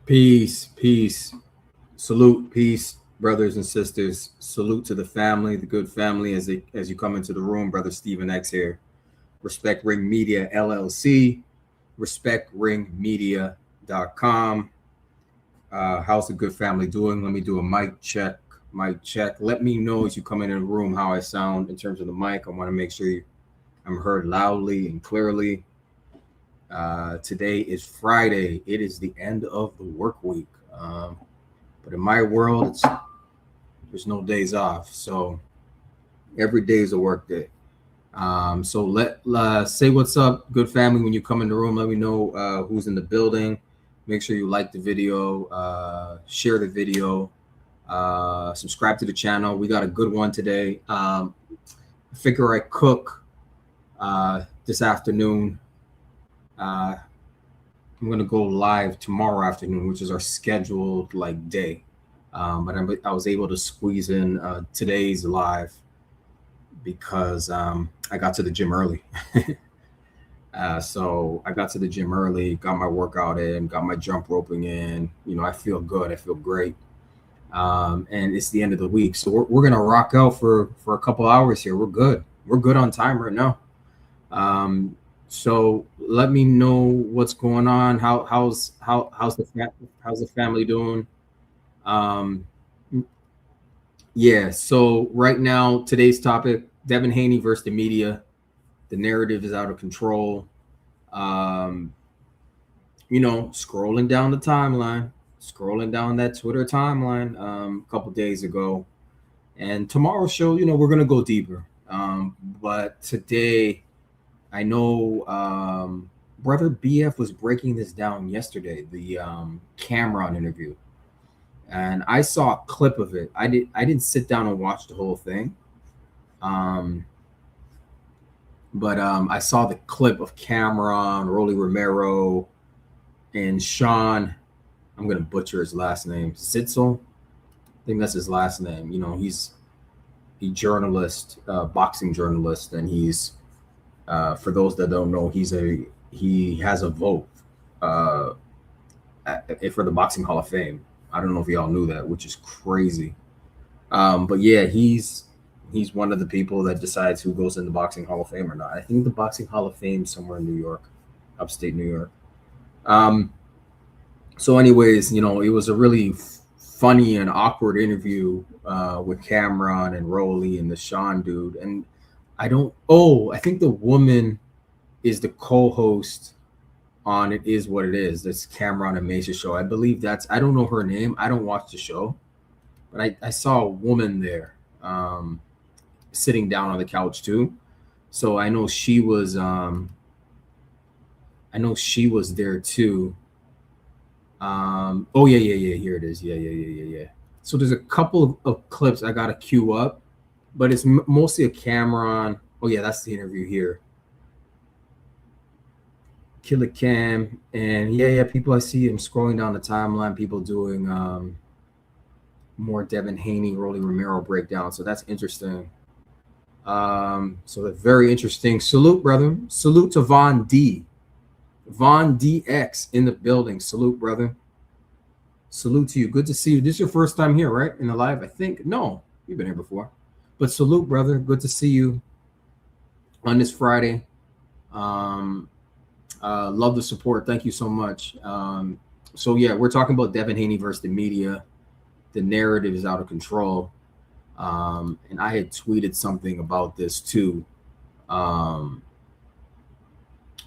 Peace, peace, salute, peace, brothers and sisters. Salute to the family, the good family, as you come into the room. Brother Stephen X here. Respect Ring Media LLC, respectringmedia.com. How's the good family doing? Let me do a mic check. Mic check. Let me know as you come into the room how I sound in terms of the mic. I want to make sure I'm heard loudly and clearly. Today is Friday. It is the end of the work week. But in my world, there's no days off. So every day is a work day. So say what's up, good family. When you come in the room, let me know who's in the building. Make sure you like the video, share the video, subscribe to the channel. We got a good one today. I figure I cook this afternoon. I'm gonna go live tomorrow afternoon, which is our scheduled day. But I was able to squeeze in today's live because I got to the gym early. So I got to the gym early, got my workout in, got my jump roping in. I feel good. I feel great. And it's the end of the week, so we're gonna rock out for a couple hours here. We're good. We're good on time right now. So let me know what's going on. How's the family doing? Yeah. So right now, today's topic: Devin Haney versus the media. The narrative is out of control. Scrolling down the timeline, scrolling down that Twitter timeline a couple days ago, and tomorrow's show, we're gonna go deeper. But today, I know Brother BF was breaking this down yesterday, the Cameron interview, and I saw a clip of it. I didn't sit down and watch the whole thing, but I saw the clip of Cameron, Rolly Romero, and Sean. I'm gonna butcher his last name, Zitzel. I think that's his last name. He's a journalist, boxing journalist, and he's for those that don't know, he has a vote for the Boxing Hall of Fame. I don't know if y'all knew that, which is crazy. But yeah, he's one of the people that decides who goes in the Boxing Hall of Fame or not. I think the Boxing Hall of Fame is somewhere in New York, upstate New York. So, anyways, it was a really funny and awkward interview with Cameron and Rolly and the Sean dude. And I think the woman is the co-host on It Is What It Is. That's Cameron and Mace's show. I believe I don't know her name. I don't watch the show, but I saw a woman there sitting down on the couch too. So I know she was there too. Oh yeah, here it is. Yeah. So there's a couple of clips I gotta queue up, but it's mostly a Cameron. Oh yeah, that's the interview here. Killer Cam, and yeah, people, I see him scrolling down the timeline. People doing more Devin Haney, Rolly Romero breakdown. So that's interesting. So that's very interesting. Salute, brother. Salute to Von D. Von DX in the building. Salute, brother. Salute to you. Good to see you. This is your first time here, right? In the live, I think. No, you've been here before. But salute, brother. Good to see you on this Friday. Love the support. Thank you so much. So yeah, we're talking about Devin Haney versus the media. The narrative is out of control. And I had tweeted something about this too.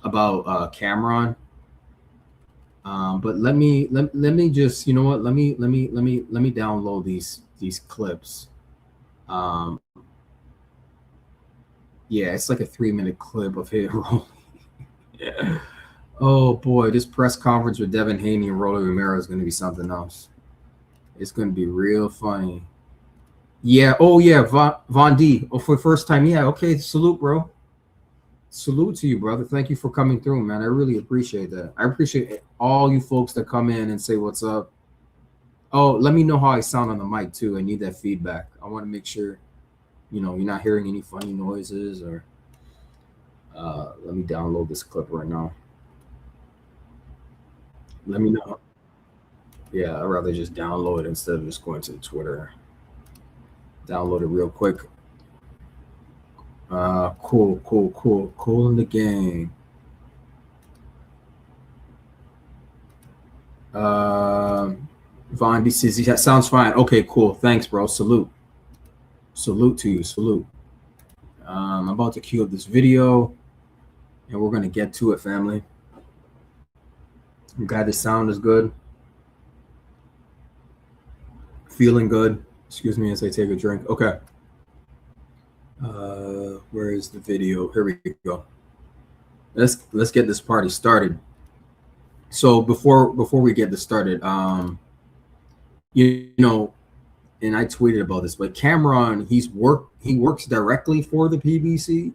About Cameron. But let me just, let me download these clips. Yeah, it's like a 3-minute clip of him rolling. Yeah. Oh boy, this press conference with Devin Haney and Rolly Romero is going to be something else. It's going to be real funny. Yeah. Oh yeah, Von D. Oh, for the first time. Yeah. Okay. Salute, bro. Salute to you, brother. Thank you for coming through, man. I really appreciate that. I appreciate all you folks that come in and say what's up. Oh, let me know how I sound on the mic too. I need that feedback. I want to make sure, you're not hearing any funny noises or. Let me download this clip right now. Let me know. Yeah, I'd rather just download it instead of just going to the Twitter. Download it real quick. Cool in the game. Von D says, yeah, sounds fine. Okay, cool. Thanks, bro. Salute to you. Salute. I'm about to queue up this video, and we're gonna get to it, family. I'm glad the sound is good. Feeling good. Excuse me as I take a drink. Okay. Where is the video? Here we go. Let's get this party started. So before we get this started, you know, and I tweeted about this, but Cameron, he works directly for the PBC,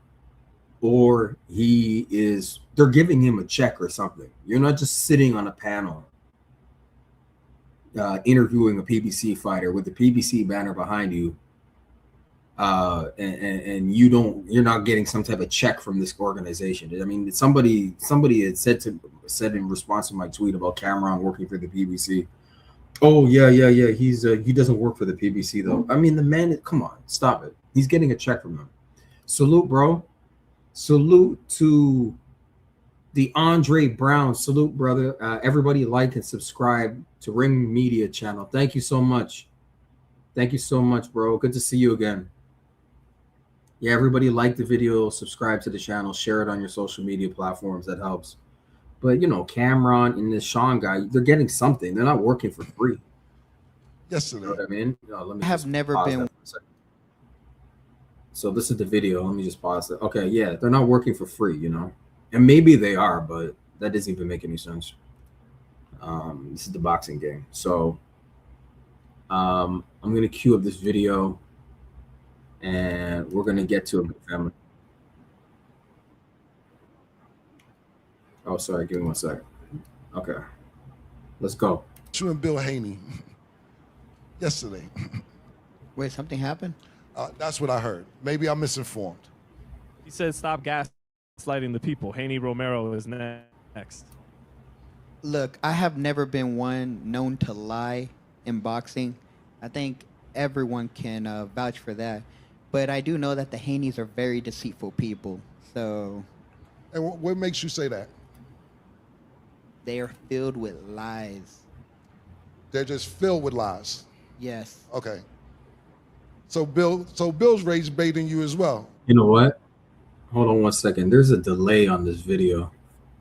or they're giving him a check or something. You're not just sitting on a panel interviewing a PBC fighter with the PBC banner behind you, and you're not getting some type of check from this organization. I mean, somebody had said in response to my tweet about Cameron working for the PBC. Oh yeah. He doesn't work for the PBC though. I mean, the man. Come on, stop it. He's getting a check from them. Salute, bro. Salute to the Andre Brown. Salute, brother. Everybody like and subscribe to Ring Media channel. Thank you so much. Thank you so much, bro. Good to see you again. Yeah, everybody like the video, subscribe to the channel, share it on your social media platforms. That helps. But Cameron and this Sean guy, they're getting something. They're not working for free. Yes, you know what I mean? Let me I have never been. So this is the video. Let me just pause it. Okay, yeah, they're not working for free, and maybe they are, but that doesn't even make any sense. This is the boxing game. So I'm gonna queue up this video, and we're gonna get to it, family. Oh, sorry. Give me 1 second. Okay, let's go. You and Bill Haney yesterday. Wait, something happened? That's what I heard. Maybe I'm misinformed. He said, "Stop gaslighting the people." Haney Romero is next. Look, I have never been one known to lie in boxing. I think everyone can vouch for that. But I do know that the Haneys are very deceitful people. So. And what makes you say that? They are filled with lies. They're just filled with lies. Yes. Okay. So Bill's rage baiting you as well. You know what? Hold on 1 second. There's a delay on this video.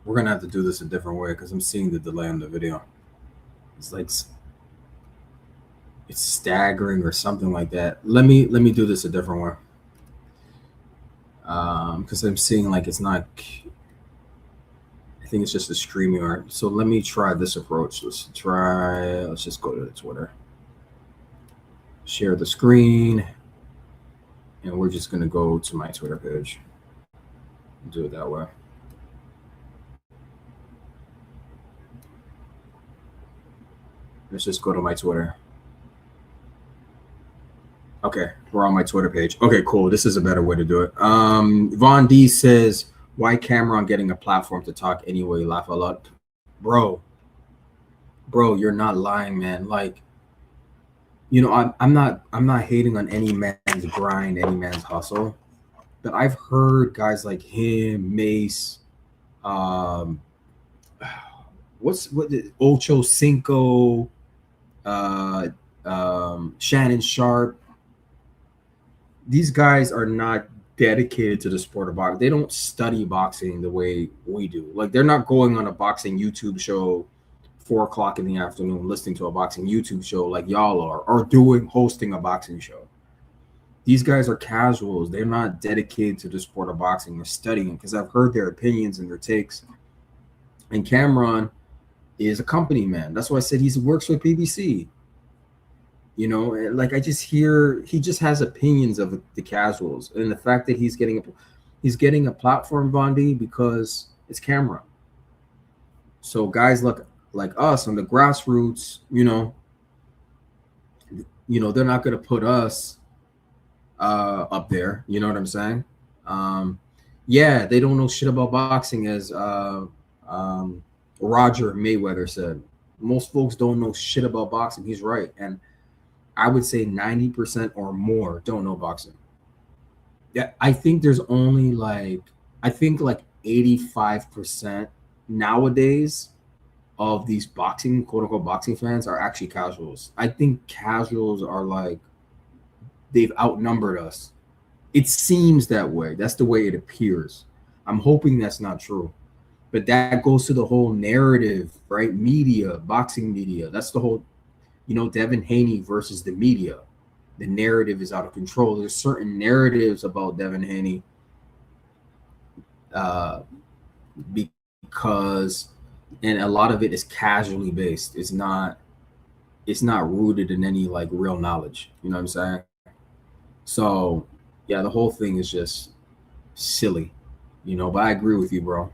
We're gonna have to do this a different way because I'm seeing the delay on the video. It's like it's staggering or something like that. Let me do this a different way. Because I'm seeing like it's not. I think it's just a StreamYard. So let me try this approach. Let's just go to Twitter. Share the screen. And we're just going to go to my Twitter page. Do it that way. Let's just go to my Twitter. Okay, we're on my Twitter page. Okay, cool. This is a better way to do it. Von D says, why Cameron getting a platform to talk anyway? Laugh a lot. Bro, you're not lying, man. Like, I'm not hating on any man's grind, any man's hustle. But I've heard guys like him, Mace, Ocho Cinco, Shannon Sharp. These guys are not dedicated to the sport of boxing. They don't study boxing the way we do. Like, they're not going on a boxing YouTube show 4 o'clock in the afternoon listening to a boxing YouTube show like y'all are, or hosting a boxing show. These guys are casuals. They're not dedicated to the sport of boxing or studying, because I've heard their opinions and their takes. And Cameron is a company man. That's why I said he works for PBC. Like, I just hear he just has opinions of the casuals, and the fact that he's getting a platform, Bondi, because it's Cameron. So guys like us on the grassroots, they're not going to put us up there. You know what I'm saying? Yeah, they don't know shit about boxing, as Roger Mayweather said. Most folks don't know shit about boxing. He's right. And I would say 90% or more don't know boxing. Yeah, I think there's only like 85% nowadays of these boxing, quote unquote boxing fans are actually casuals. I think casuals are like they've outnumbered us. It seems that way. That's the way it appears. I'm hoping that's not true. But that goes to the whole narrative, right? Media, boxing media. That's the whole, Devin Haney versus the media. The narrative is out of control. There's certain narratives about Devin Haney because, and a lot of it is casually based. It's not rooted in any like real knowledge. You know what I'm saying? So yeah, the whole thing is just silly, but I agree with you, bro.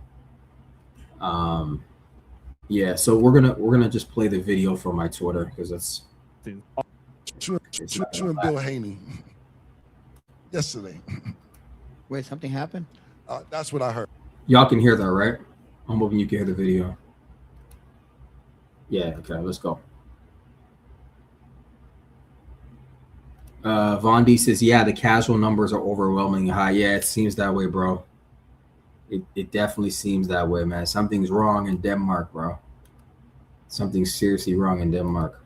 Yeah, so we're gonna just play the video from my Twitter because it's You and Bill Haney yesterday. Wait, something happened? That's what I heard. y'all can hear that, right? I'm hoping you can hear the video. Yeah, okay, let's go. Von D says, yeah, the casual numbers are overwhelmingly high. Yeah, it seems that way, bro. It definitely seems that way, man. Something's wrong in Denmark, bro. Something's seriously wrong in Denmark.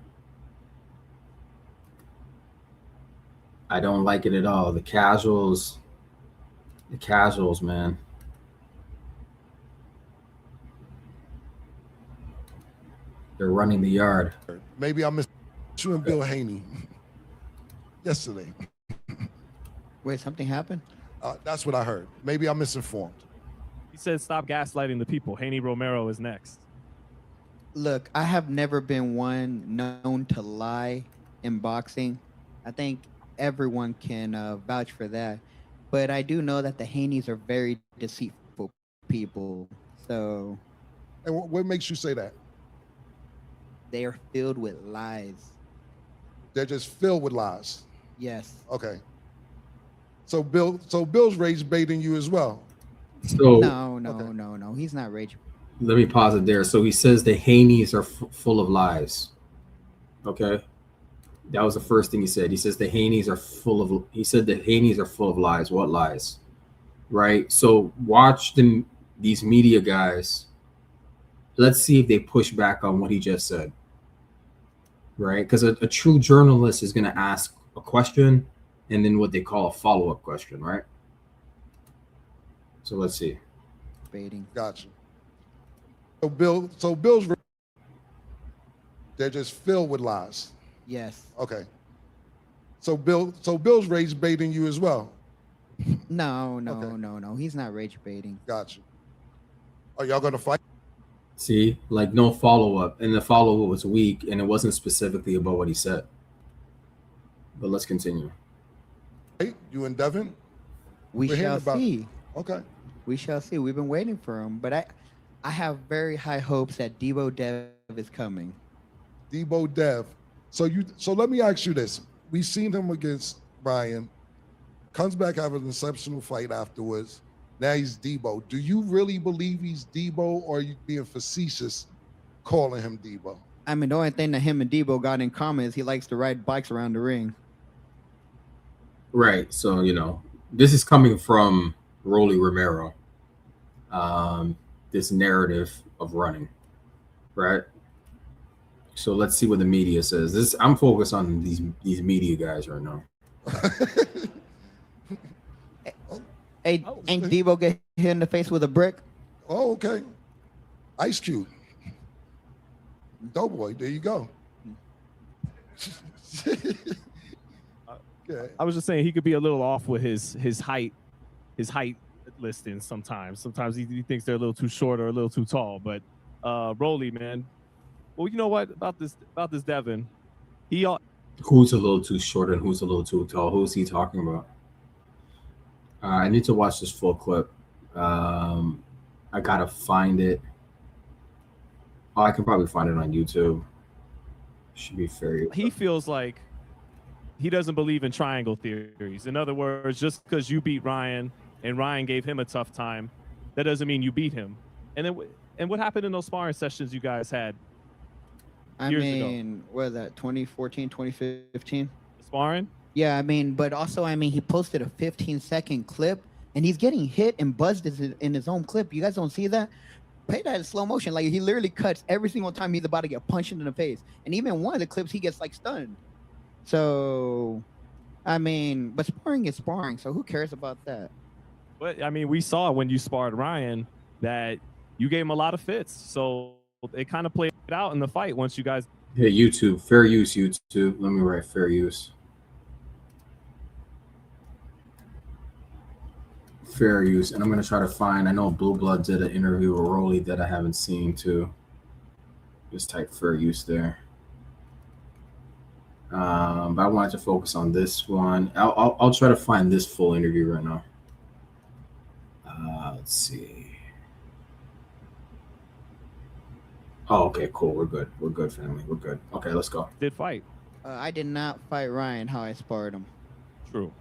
I don't like it at all. The casuals, man. They're running the yard. Maybe I missed you and Bill Haney yesterday. Wait, something happened? That's what I heard. Maybe I'm misinformed. He said, "Stop gaslighting the people." Haney Romero is next. Look, I have never been one known to lie in boxing. I think everyone can vouch for that. But I do know that the Haneys are very deceitful people. So And what makes you say that? they are filled with lies. They're just filled with lies. Yes. Okay. So Bill's rage baiting you as well. So No. He's not rage. let me pause it there. So he says the Haneys are full of lies. Okay. That was the first thing he said. He says the Haneys are full of. He said the Haneys are full of lies. What lies? Right. So watch these media guys. Let's see if they push back on what he just said. Right. Because a true journalist is going to ask a question and then what they call a follow-up question. Right. So let's see. Baiting. Gotcha. So Bill's they're just filled with lies. Yes. Okay. So Bill's rage baiting you as well. No. Okay. He's not rage baiting. Gotcha. Are y'all gonna fight? See, like no follow-up, and the follow-up was weak, and it wasn't specifically about what he said. But let's continue. Hey, you and Devin? We We're hearing shall about- see. Okay. We shall see. We've been waiting for him, but I have very high hopes that Debo Dev is coming. Debo Dev. So let me ask you this. We've seen him against Ryan. Comes back, have an exceptional fight afterwards. Now he's Debo. Do you really believe he's Debo, or are you being facetious calling him Debo? I mean, the only thing that him and Debo got in common is he likes to ride bikes around the ring. Right. So, this is coming from Rolly Romero. This narrative of running. Right. So let's see what the media says. I'm focused on these media guys right now. Hey, ain't Debo get hit in the face with a brick? Oh, okay. Ice Cube. Doughboy, there you go. Okay. I was just saying he could be a little off with his height listing sometimes. Sometimes he thinks they're a little too short or a little too tall. But Rolly, man. Well, you know what about this Devin? Who's a little too short and who's a little too tall? Who's he talking about? I need to watch this full clip. I gotta find it. Oh, I can probably find it on YouTube. Should be fair. He feels like he doesn't believe in triangle theories. In other words, just because you beat Ryan and Ryan gave him a tough time, that doesn't mean you beat him. And what happened in those sparring sessions you guys had? I Years ago. mean, what is that, 2014, 2015? Sparring. Yeah, I mean, but also, I mean, he posted a 15-second clip, and he's getting hit and buzzed in his own clip. You guys don't see that? Play that in slow motion. Like, he literally cuts every single time he's about to get punched in the face. And even one of the clips, he gets, like, stunned. So, I mean, but sparring is sparring, so who cares about that? But I mean, we saw when you sparred Ryan that you gave him a lot of fits. So it kind of played out in the fight once you guys. Hey, YouTube, fair use, YouTube. Let me write fair use. Fair use. And I'm going to try to find, I know Blue Blood did an interview with Rolly that I haven't seen too. Just type fair use there. But I wanted to focus on this one. I'll try to find this full interview right now. Let's see. Oh, okay, cool. We're good. We're good, family. We're good. Okay, let's go. Did fight. I did not fight Ryan how I sparred him. True.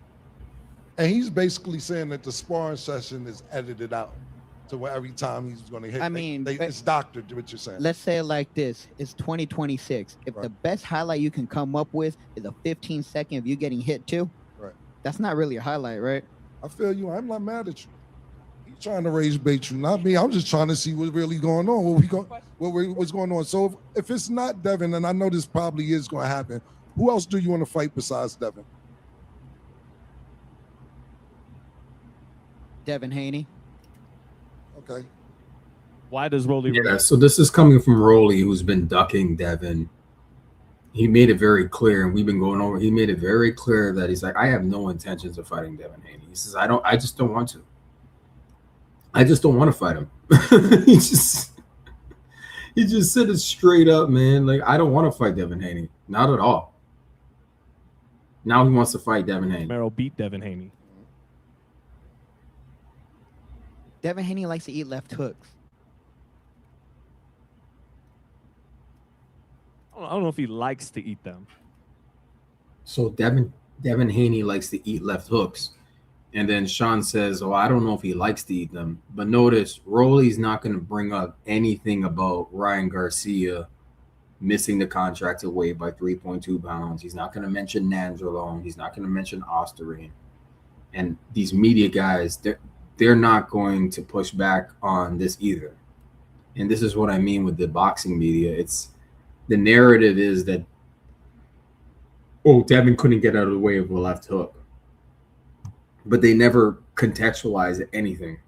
And he's basically saying that the sparring session is edited out to where every time he's going to hit. I mean, it's doctored, what you're saying. Let's say it like this. It's 2026. If the best highlight you can come up with is a 15-second of you getting hit too, right? That's not really a highlight, right? I feel you. I'm not mad at you. He's trying to raise bait you, not me. I'm just trying to see what's really going on. What's going on? So if it's not Devin, and I know this probably is going to happen, who else do you want to fight besides Devin? Devin Haney. Okay. Why does Rolly? Yeah, so this is coming from Rolly, who's been ducking Devin. He made it very clear, and we've been going over. He made it very clear that he's like, I have no intentions of fighting Devin Haney. He says, I just don't want to. I just don't want to fight him. he just said it straight up, man. Like, I don't want to fight Devin Haney, not at all. Now he wants to fight Devin Haney. Romero beat Devin Haney. Devin Haney likes to eat left hooks. I don't know if he likes to eat them. So Devin Haney likes to eat left hooks. And then Sean says, oh, I don't know if he likes to eat them. But notice, Rolly's not going to bring up anything about Ryan Garcia missing the contracted weight by 3.2 pounds. He's not going to mention Nandrolone. He's not going to mention Osterine. And these media guys, they're not going to push back on this either. And this is what I mean with the boxing media. It's the narrative is that, oh, Devin couldn't get out of the way of a left hook. But they never contextualize anything.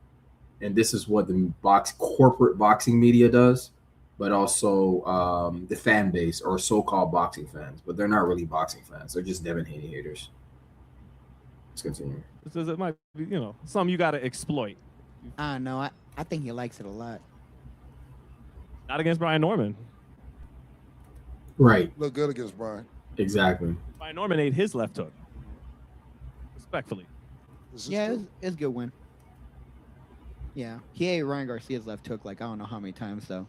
And this is what the corporate boxing media does, but also the fan base or so-called boxing fans. But they're not really boxing fans. They're just Devin Haney haters. Let's continue. Because it might be, something you got to exploit. I don't know. I think he likes it a lot. Not against Brian Norman. Right. Look good against Brian. Exactly. Brian Norman ate his left hook. Respectfully. Yeah, it's a good win. Yeah, he ate Ryan Garcia's left hook like I don't know how many times though.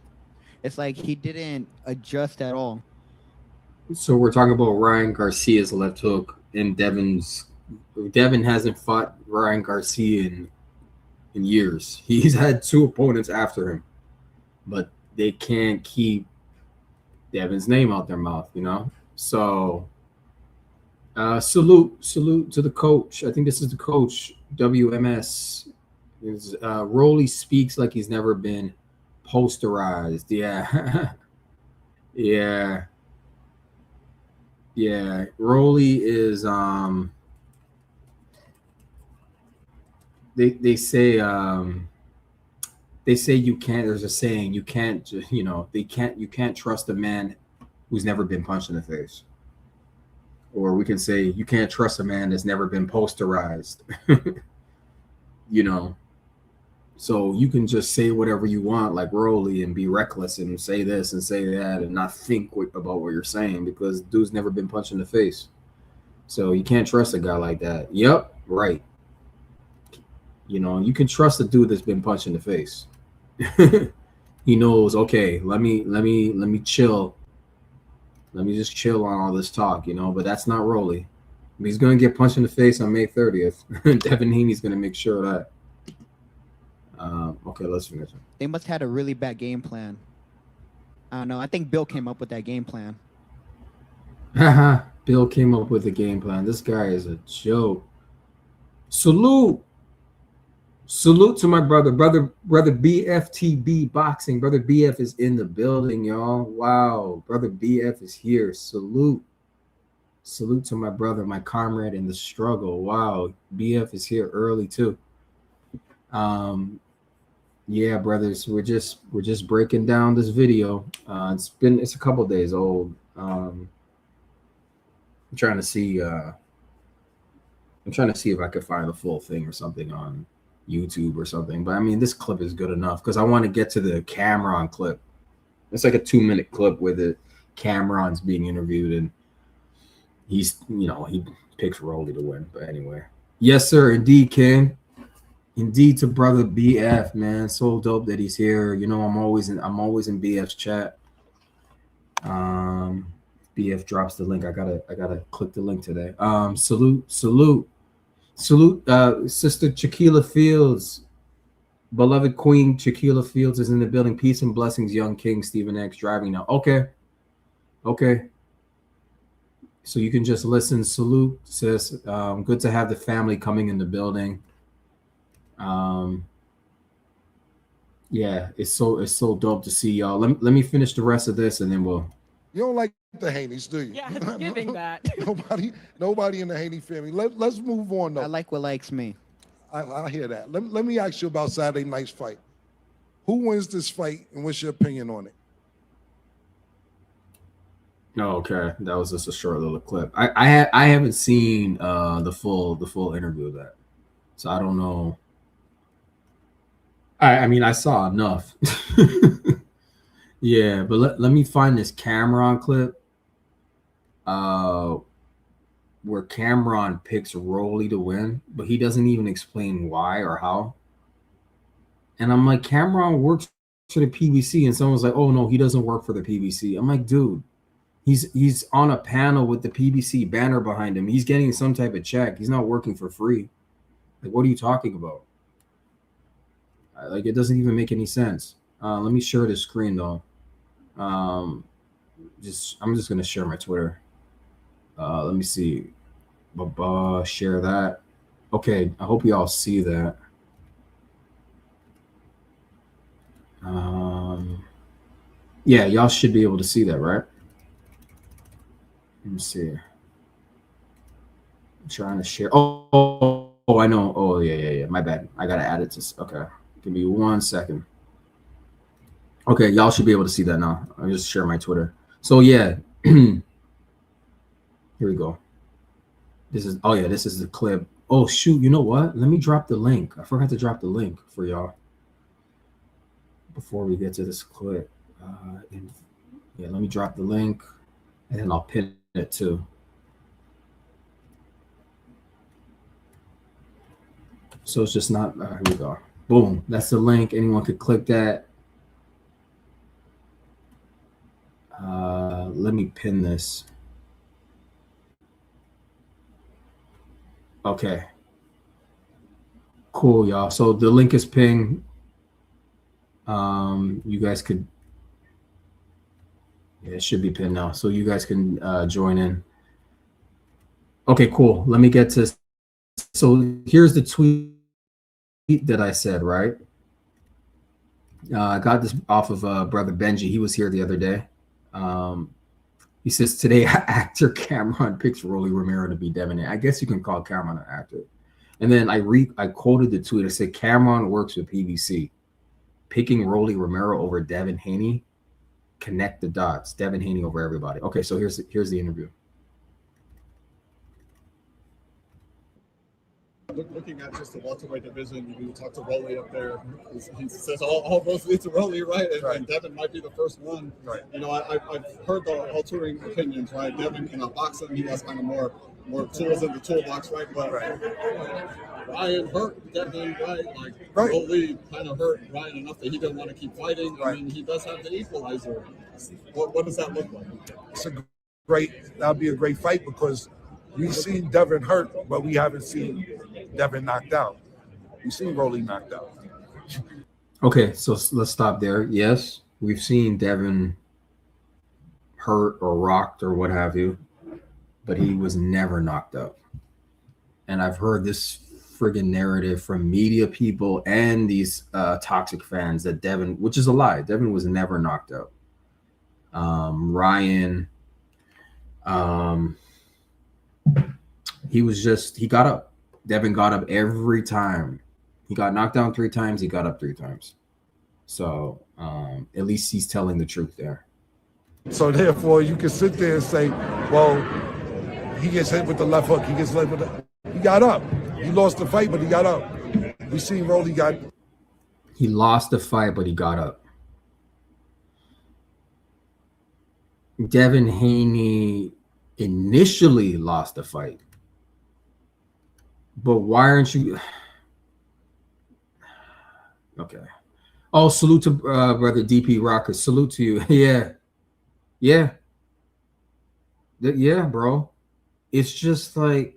It's like he didn't adjust at all. So we're talking about Ryan Garcia's left hook, and Devin hasn't fought Ryan Garcia in years. He's had two opponents after him, but they can't keep Devin's name out their mouth, So salute to the coach. I think this is the coach, WMS. Rolly speaks like he's never been posterized. Yeah. Yeah. Rolly is they say you can't, there's a saying, you can't trust a man who's never been punched in the face. Or we can say you can't trust a man that's never been posterized. So you can just say whatever you want, like Rolly, and be reckless and say this and say that and not think about what you're saying because dude's never been punched in the face. So you can't trust a guy like that. Yep, right. You can trust a dude that's been punched in the face. He knows, okay, let me chill. Let me just chill on all this talk, but that's not Rolly. He's going to get punched in the face on May 30th. Devin Haney's going to make sure of that. Okay, let's finish it. They must have had a really bad game plan. I don't know. I think Bill came up with that game plan. Haha. Bill came up with a game plan. This guy is a joke. Salute. Salute to my brother BFTB Boxing. Brother BF is in the building, y'all. Wow. Brother BF is here. Salute. Salute to my brother, my comrade in the struggle. Wow. BF is here early too. Yeah, brothers, we're just breaking down this video. It's a couple days old. I'm trying to see if I could find the full thing or something on YouTube or something. But I mean, this clip is good enough because I want to get to the Cameron clip. It's like a 2-minute clip where the Cameron's being interviewed and he's, he picks Rolly to win. But anyway, yes, sir, indeed, King. Indeed to brother BF, man. So dope that he's here. I'm always in BF's chat. BF drops the link. I gotta click the link today. Salute, Sister Chiquila Fields. Beloved Queen Chiquila Fields is in the building. Peace and blessings, young King Stephen X driving now. Okay. So you can just listen. Salute, sis. Good to have the family coming in the building. Yeah, it's so dope to see y'all. Let me finish the rest of this and then we'll. You don't like the Haneys, do you? Yeah, it's giving that. Nobody in the Haney family. Let's move on though. I like what likes me. I hear that. Let me ask you about Saturday night's fight. Who wins this fight and what's your opinion on it? Oh, okay. That was just a short little clip. I haven't seen the full interview of that. So I don't know. I mean I saw enough. Yeah, but let me find this Cameron clip. Where Cameron picks Rolly to win, but he doesn't even explain why or how. And I'm like, Cameron works for the PBC, and someone's like, oh no, he doesn't work for the PBC. I'm like, dude, he's on a panel with the PBC banner behind him. He's getting some type of check. He's not working for free. Like, what are you talking about? Like, it doesn't even make any sense. Let me share the screen though. I'm just gonna share my Twitter. Let me see. Share that. Okay, I hope you all see that. Yeah, y'all should be able to see that, right? Let me see. I'm trying to share. Oh, I know. Oh, yeah. My bad. I gotta add it to. Okay, give me 1 second. Okay, y'all should be able to see that now. I'll just share my Twitter. So yeah, here we go. This is the clip. Oh shoot, you know what? Let me drop the link. I forgot to drop the link for y'all before we get to this clip. Yeah, let me drop the link and then I'll pin it too. So it's just not, here we go. Boom, that's the link. Anyone could click that. Let me pin this. Okay. Cool, y'all. So the link is pinned. You guys could, yeah, it should be pinned now. So you guys can join in. Okay, cool. Let me get to, so here's the tweet that I said, right? I got this off of brother Benji. He was here the other day. He says, today actor Cameron picks Rolly Romero to be Devin Haney. I guess you can call Cameron an actor. And then I quoted the tweet. I said, Cameron works with PBC. Picking Rolly Romero over Devin Haney, connect the dots. Devin Haney over everybody. Okay, so here's the interview. Looking at just the welterweight division, you talk to Rolly up there. He says all roads lead to Rolly, right? And Devin might be the first one. Right. You know, I've heard the altering opinions, right? Devin cannot box him. He has kind of more tools in the toolbox, right? But Ryan hurt Devin, right? Like Rolly kind of hurt Ryan enough that he didn't want to keep fighting. I mean, he does have the equalizer. What does that look like? That'll be a great fight because we've seen Devin hurt, but we haven't seen Devin knocked out. We've seen Rolly knocked out. Okay, so let's stop there. Yes, we've seen Devin hurt or rocked or what have you, but he was never knocked out. And I've heard this friggin' narrative from media people and these toxic fans that Devin, which is a lie. Devin was never knocked out. Ryan, he got up. Devin got up every time. He got knocked down 3 times. He got up 3 times. So at least he's telling the truth there. So therefore, you can sit there and say, well, he gets hit with the left hook. He gets hit with he got up. He lost the fight, but he got up. We seen Rolly He lost the fight, but he got up. Devin Haney initially lost the fight. But why aren't you... Okay. Oh, salute to brother DP Rocker. Salute to you. Yeah, bro. It's just like,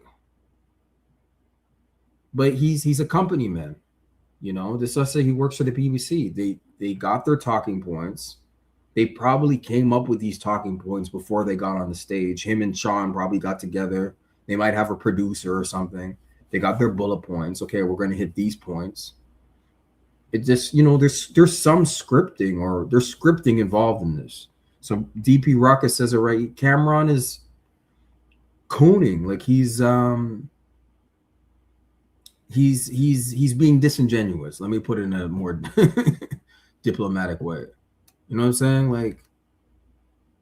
but he's a company man. You know, this us say he works for the BBC. They got their talking points. They probably came up with these talking points before they got on the stage. Him and Sean probably got together. They might have a producer or something. They got their bullet points. Okay, we're going to hit these points. It just, you know, there's some scripting or there's scripting involved in this. So DP Rocket says it right. Cameron is cooning, like he's being disingenuous. Let me put it in a more diplomatic way. You know what I'm saying? Like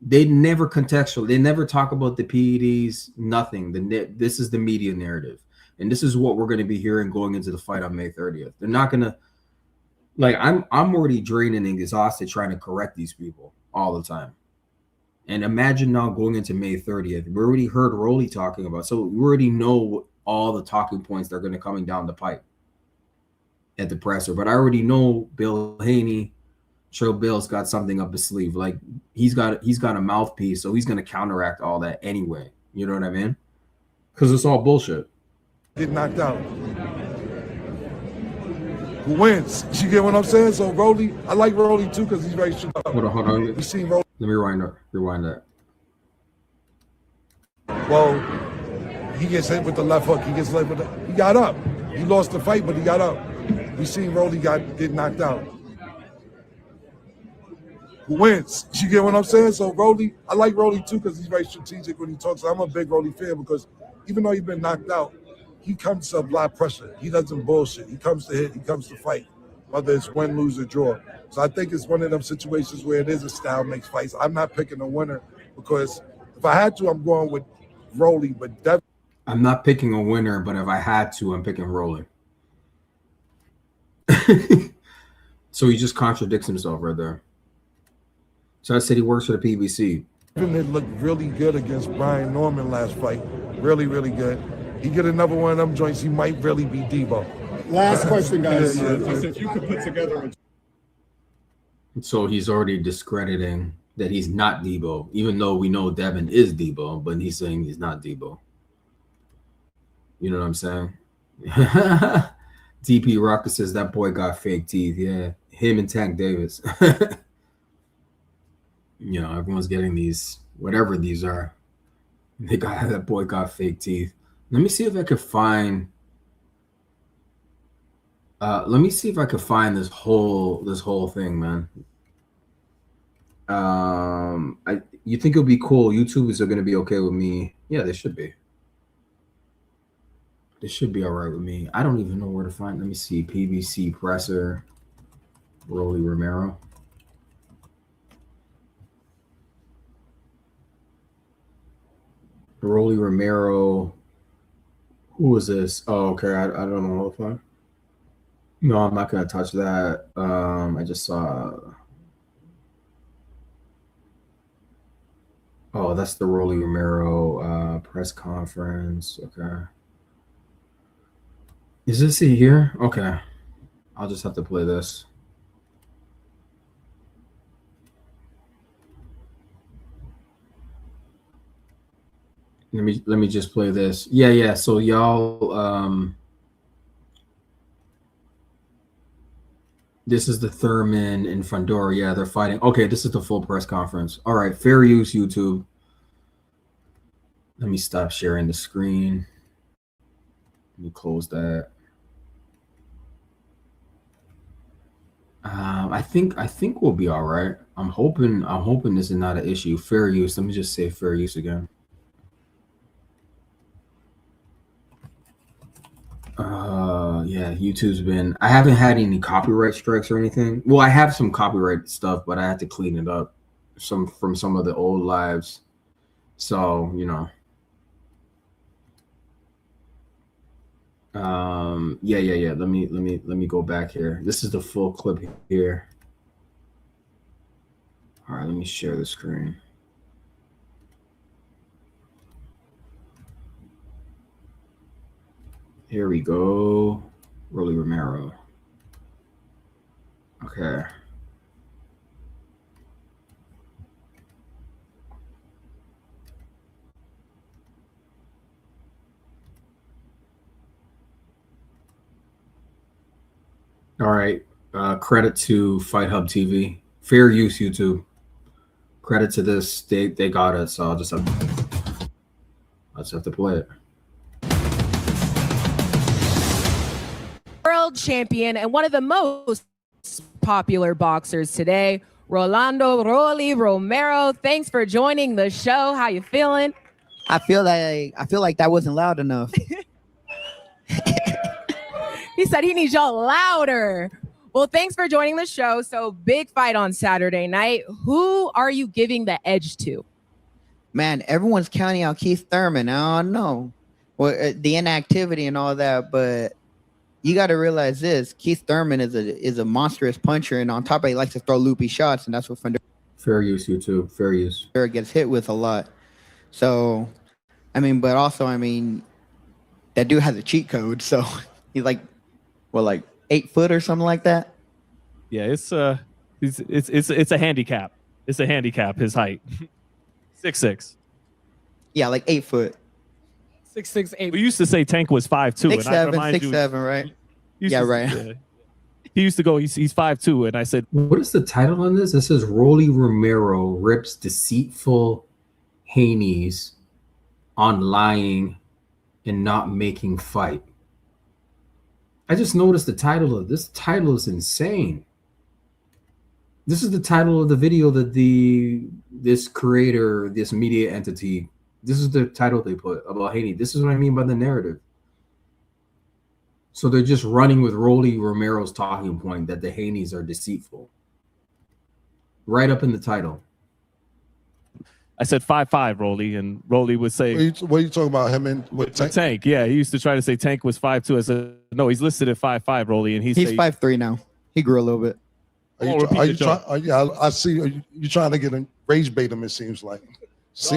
they never contextual. They never talk about the PEDs. Nothing. This is the media narrative, and this is what we're going to be hearing going into the fight on May 30th. They're not going to. Like I'm already draining and exhausted trying to correct these people all the time. And imagine now going into May 30th. We already heard Rolly talking about, so we already know all the talking points that are going to coming down the pipe at the presser. But I already know Bill Haney, Trill Bill's got something up his sleeve. Like he's got a mouthpiece, so he's going to counteract all that anyway. You know what I mean? Because it's all bullshit. Get knocked out. Who wins? You get what I'm saying? So Rolly, I like Rolly too because he's very shut up. Hold on. We seen Rolly. Let me rewind that. Well, he gets hit with the left hook. He gets hit with he got up. He lost the fight, but he got up. We seen Rolly get knocked out. Who wins? You get what I'm saying? So Rolly, I like Rolly too because he's very strategic when he talks. I'm a big Rolly fan because even though he's been knocked out, he comes to apply pressure. He doesn't bullshit. He comes to hit. He comes to fight, whether it's win, lose, or draw. So I think it's one of them situations where it is a style makes fights. I'm not picking a winner because if I had to, I'm going with Rolly. But I'm not picking a winner, but if I had to, I'm picking Rolly. So he just contradicts himself right there. So I said he works for the PBC. Devin looked really good against Brian Norman last fight. Really, really good. He get another one of them joints, he might really be Debo. Last question, guys. Yeah. If you could put together So he's already discrediting that he's not Debo, even though we know Devin is Debo, but he's saying he's not Debo. You know what I'm saying? DP Rocket says that boy got fake teeth. Yeah, him and Tank Davis. You know, everyone's getting these, whatever these are. That boy got fake teeth. Let me see if I could find. Let me see if I could find this whole thing, man. You think it'll be cool? YouTubers are gonna be okay with me. Yeah, they should be. They should be all right with me. I don't even know where to find. Let me see. PBC presser. Rolly Romero. Rolly Romero. Who is this? Oh, okay. I don't know if I. No, I'm not gonna touch that. I just saw. Oh, that's the Rolly Romero press conference. Okay. Is this it here? Okay. I'll just have to play this. Let me just play this. Yeah. So y'all This is the Thurman and Fundora. Yeah, they're fighting. Okay, this is the full press conference. All right, fair use, YouTube. Let me stop sharing the screen. Let me close that. I think we'll be all right. I'm hoping this is not an issue. Fair use. Let me just say fair use again. Yeah, YouTube's been. I haven't had any copyright strikes or anything. Well, I have some copyright stuff, but I had to clean it up from some of the old lives. So yeah. Let me go back here. This is the full clip here. All right, let me share the screen. Here we go. Rolly Romero. Okay. All right. Credit to Fight Hub TV. Fair use, YouTube. Credit to this. They got it, so I'll just have to play it. World champion and one of the most popular boxers today, Rolando Rolly Romero. Thanks for joining the show. How you feeling? I feel like that wasn't loud enough. He said he needs y'all louder. Well, thanks for joining the show. So big fight on Saturday night. Who are you giving the edge to? Man, everyone's counting out Keith Thurman. I don't know. Well, the inactivity and all that, but you got to realize this: Keith Thurman is a monstrous puncher, and on top of it, he likes to throw loopy shots, and that's what Fair use, YouTube. Fair use. Fundora gets hit with a lot. So, but also, that dude has a cheat code, so he's like 8 foot or something like that. Yeah, it's a handicap. It's a handicap. His height, 6'6". Yeah, like 8 foot. 6'6", 8". We used to say Tank was 5'2". 6'7", 6'7", right? Yeah, right. Yeah. He used to go. He's 5'2", and I said, What is the title on this? This says Rolly Romero rips deceitful Haney's on lying and not making fight. I just noticed the title of this. Title is insane. This is the title of the video that this creator, this media entity, this is the title they put about Haney. This is what I mean by the narrative. So they're just running with Rolly Romero's talking point that the Haneys are deceitful. Right up in the title. I said 5'5", Rolly, and Rolly would say, What are you talking about? Him and what, Tank? Yeah, he used to try to say Tank was 5'2". I said, no, he's listed at 5'5", Rolly, and he's 5'3" now. He grew a little bit. I see. Are you trying to get a rage bait him? It seems like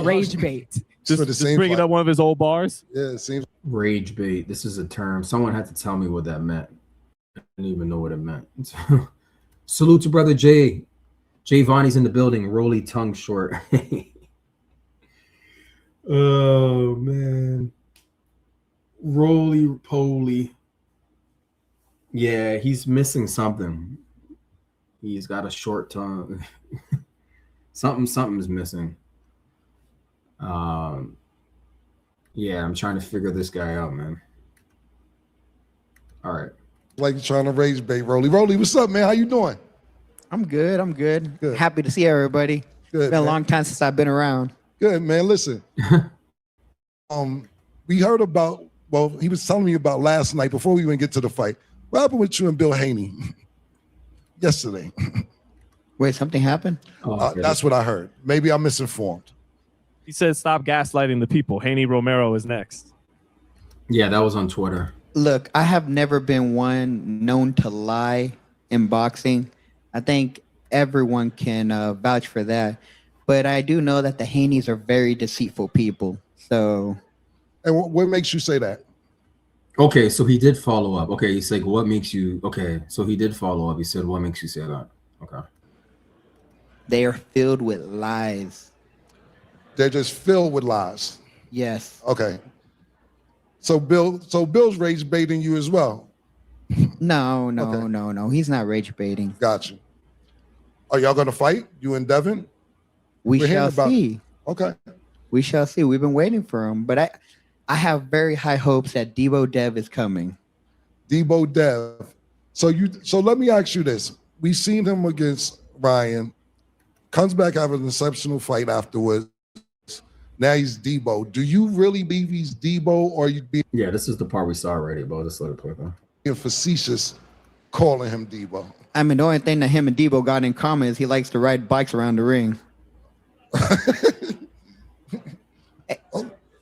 Rage bait. Just bringing up one of his old bars. Yeah, it seems rage bait. This is a term. Someone had to tell me what that meant. I didn't even know what it meant. Salute to brother Jay. Jay Vonnie's in the building. Rolly tongue short. Oh man, Roly poly. Yeah, he's missing something. He's got a short tongue. Something's missing. Yeah, I'm trying to figure this guy out, man. All right. like you're trying to rage bait. Rolly, what's up, man? How you doing? I'm good. Good. Happy to see everybody. Good. It's been a long time since I've been around. Good, man. Listen, we heard about. Well, he was telling me about last night before we even get to the fight. What happened with you and Bill Haney yesterday? Wait, something happened? That's what I heard. Maybe I'm misinformed. He said, "Stop gaslighting the people." Haney Romero is next. Yeah, that was on Twitter. Look, I have never been one known to lie in boxing. I think everyone can vouch for that. But I do know that the Haneys are very deceitful people. So, and what makes you say that? Okay, so he did follow up. Okay, he's like, what makes you... Okay, so he did follow up. He said, what makes you say that? Okay. They are filled with lies. They're just filled with lies. Yes. Okay. So Bill's rage baiting you as well. No, Okay. He's not rage baiting. Got you. Are y'all gonna fight? You and Devin? We We're hearing shall about it. see. Okay. We shall see. We've been waiting for him, but I have very high hopes that Debo Dev is coming. Debo Dev. So let me ask you this. We seen him against Ryan. Comes back after an exceptional fight afterwards. Now he's Debo. Do you really believe he's Debo, or are you being Yeah, this is the part we saw already, but just let it play. facetious calling him Debo? I mean, the only thing that him and Debo got in common is he likes to ride bikes around the ring.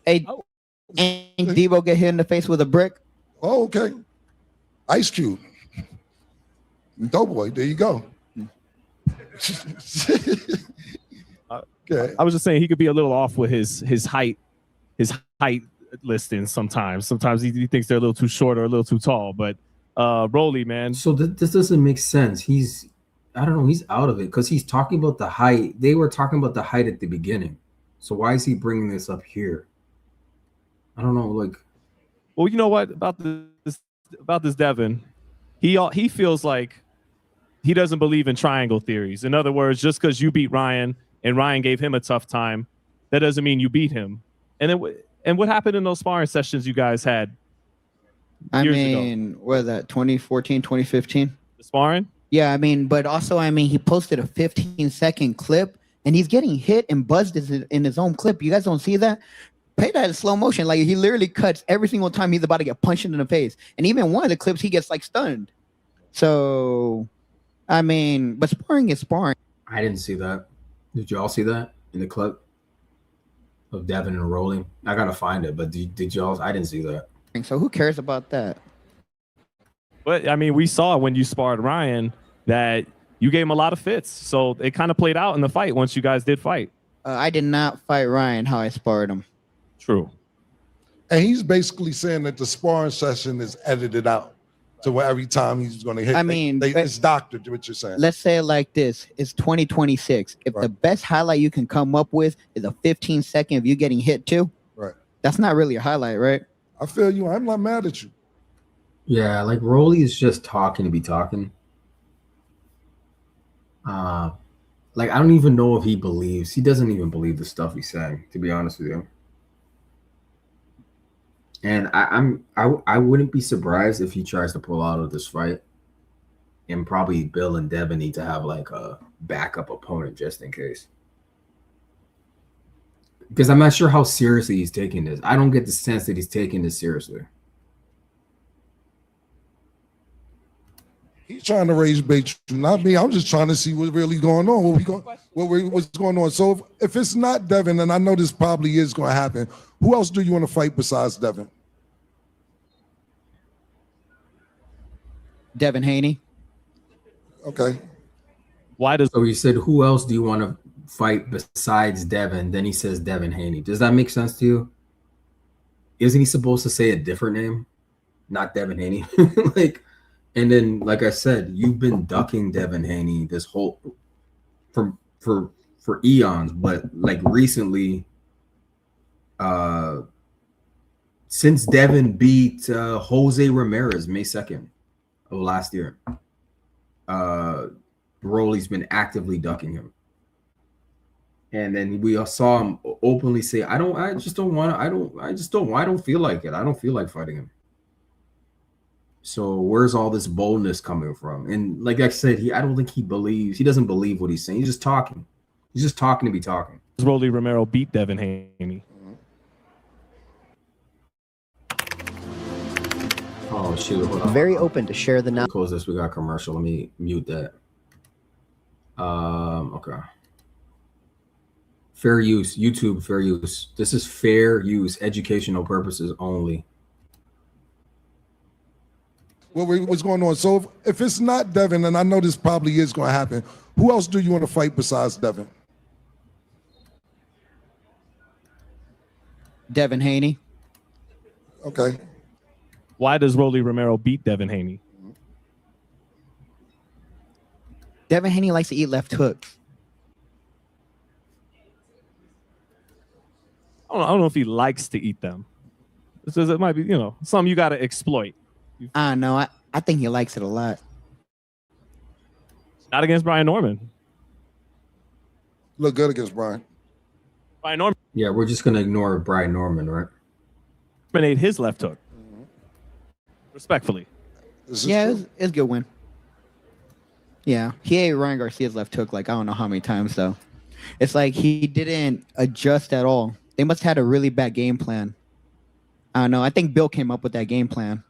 Hey, Oh. and Debo get hit in the face with a brick? Oh, okay. Ice Cube. Doughboy, there you go. Okay. I was just saying he could be a little off with his height listing sometimes. Sometimes he thinks they're a little too short or a little too tall. But Rolly, man. So this doesn't make sense. I don't know, he's out of it because he's talking about the height. They were talking about the height at the beginning. So why is he bringing this up here? I don't know. Like, well, you know what about this Devin? He feels like he doesn't believe in triangle theories. In other words, just because you beat Ryan and Ryan gave him a tough time, that doesn't mean you beat him. And what happened in those sparring sessions you guys had? I years mean, ago? what is that, 2014, 2015? The sparring? Yeah, I mean, but also, I mean, he posted a 15-second clip, and he's getting hit and buzzed in his own clip. You guys don't see that? Play that in slow motion. Like, he literally cuts every single time he's about to get punched in the face. And even one of the clips, he gets, like, stunned. So, I mean, but sparring is sparring. I didn't see that. Did y'all see that in the clip of Devin and Rolling? I gotta find it, but did y'all? I didn't see that. So who cares about that? But I mean, we saw when you sparred Ryan that you gave him a lot of fits. So it kind of played out in the fight once you guys did fight. I did not fight Ryan how I sparred him. True. And he's basically saying that the sparring session is edited out to where every time he's going to hit. I mean, it's doctored, what you're saying. Let's say it like this. It's 2026. If the best highlight you can come up with is a 15-second of you getting hit too, right? That's not really a highlight, right? I feel you. I'm not mad at you. Yeah, like Rolly is just talking to be talking. Like I don't even know if he believes. He doesn't even believe the stuff he's saying, to be honest with you. And I wouldn't be surprised if he tries to pull out of this fight. And probably Bill and Devin need to have like a backup opponent just in case. Because I'm not sure how seriously he's taking this. I don't get the sense that he's taking this seriously. He's trying to raise bait, not me. I'm just trying to see what's really going on. What's going on? So if it's not Devin, and I know this probably is going to happen, who else do you want to fight besides Devin? Devin Haney. Okay. Why does? So he said, "Who else do you want to fight besides Devin?" Then he says Devin Haney. Does that make sense to you? Isn't he supposed to say a different name, not Devin Haney? Like. And then, like I said, you've been ducking Devin Haney this whole for eons, but like recently, since Devin beat Jose Ramirez May 2nd of last year, Rolly's been actively ducking him. And then we saw him openly say, I don't feel like it. I don't feel like fighting him. So where's all this boldness coming from? And like I said, I don't think he doesn't believe what he's saying. He's just talking. He's just talking to be talking. Rolly Romero beat Devin Haney. Oh shoot! Hold on. Very open to share the knowledge. Close this. We got a commercial. Let me mute that. Okay. Fair use. YouTube fair use. This is fair use. Educational purposes only. What's going on? So if it's not Devin, and I know this probably is going to happen, who else do you want to fight besides Devin? Devin Haney. Okay. Why does Rolly Romero beat Devin Haney? Devin Haney likes to eat left hooks. I don't know if he likes to eat them. It might be, something you got to exploit. I don't know. I think he likes it a lot. Not against Brian Norman. Look good against Brian. Brian Norman Yeah, we're just gonna ignore Brian Norman, right? ate his left hook. Respectfully. Yeah, it's a good win. Yeah, he ate Ryan Garcia's left hook like I don't know how many times though. It's like he didn't adjust at all. They must have had a really bad game plan. I don't know. I think Bill came up with that game plan.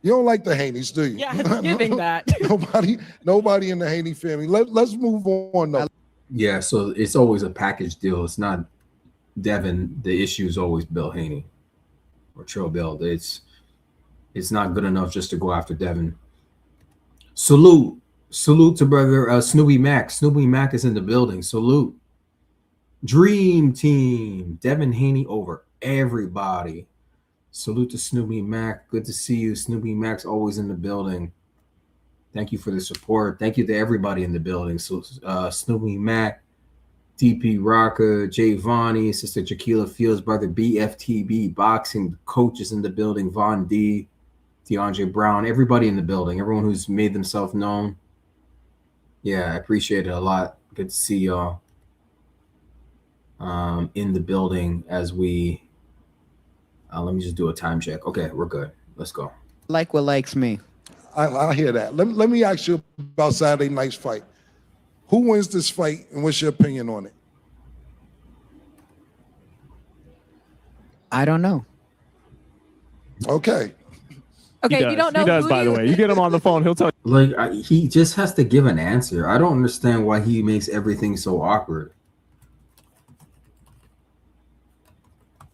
You don't like the Haneys, do you? Yeah, it's giving that. Nobody in the Haney family. Let's move on though. Yeah, so it's always a package deal. It's not Devin. The issue is always Bill Haney or Trill Bill. It's not good enough just to go after Devin. Salute to brother Snoopy Mac. Snoopy Mac is in the building. Salute. Dream team. Devin Haney over everybody. Salute to Snoopy Mac. Good to see you. Snoopy Mac's always in the building. Thank you for the support. Thank you to everybody in the building. So Snoopy Mac, DP Rocka, Jay Vonnie, Sister Jaquila Fields, brother BFTB, boxing coaches in the building, Von D, DeAndre Brown, everybody in the building, everyone who's made themselves known. Yeah, I appreciate it a lot. Good to see y'all in the building as we let me just do a time check. Okay, we're good. Let's go. Like what likes me. I hear that. Let me ask you about Saturday night's fight. Who wins this fight, and what's your opinion on it? I don't know. Okay. Okay, you don't know. He does, by the way. You get him on the phone, he'll tell you. Like he just has to give an answer. I don't understand why he makes everything so awkward.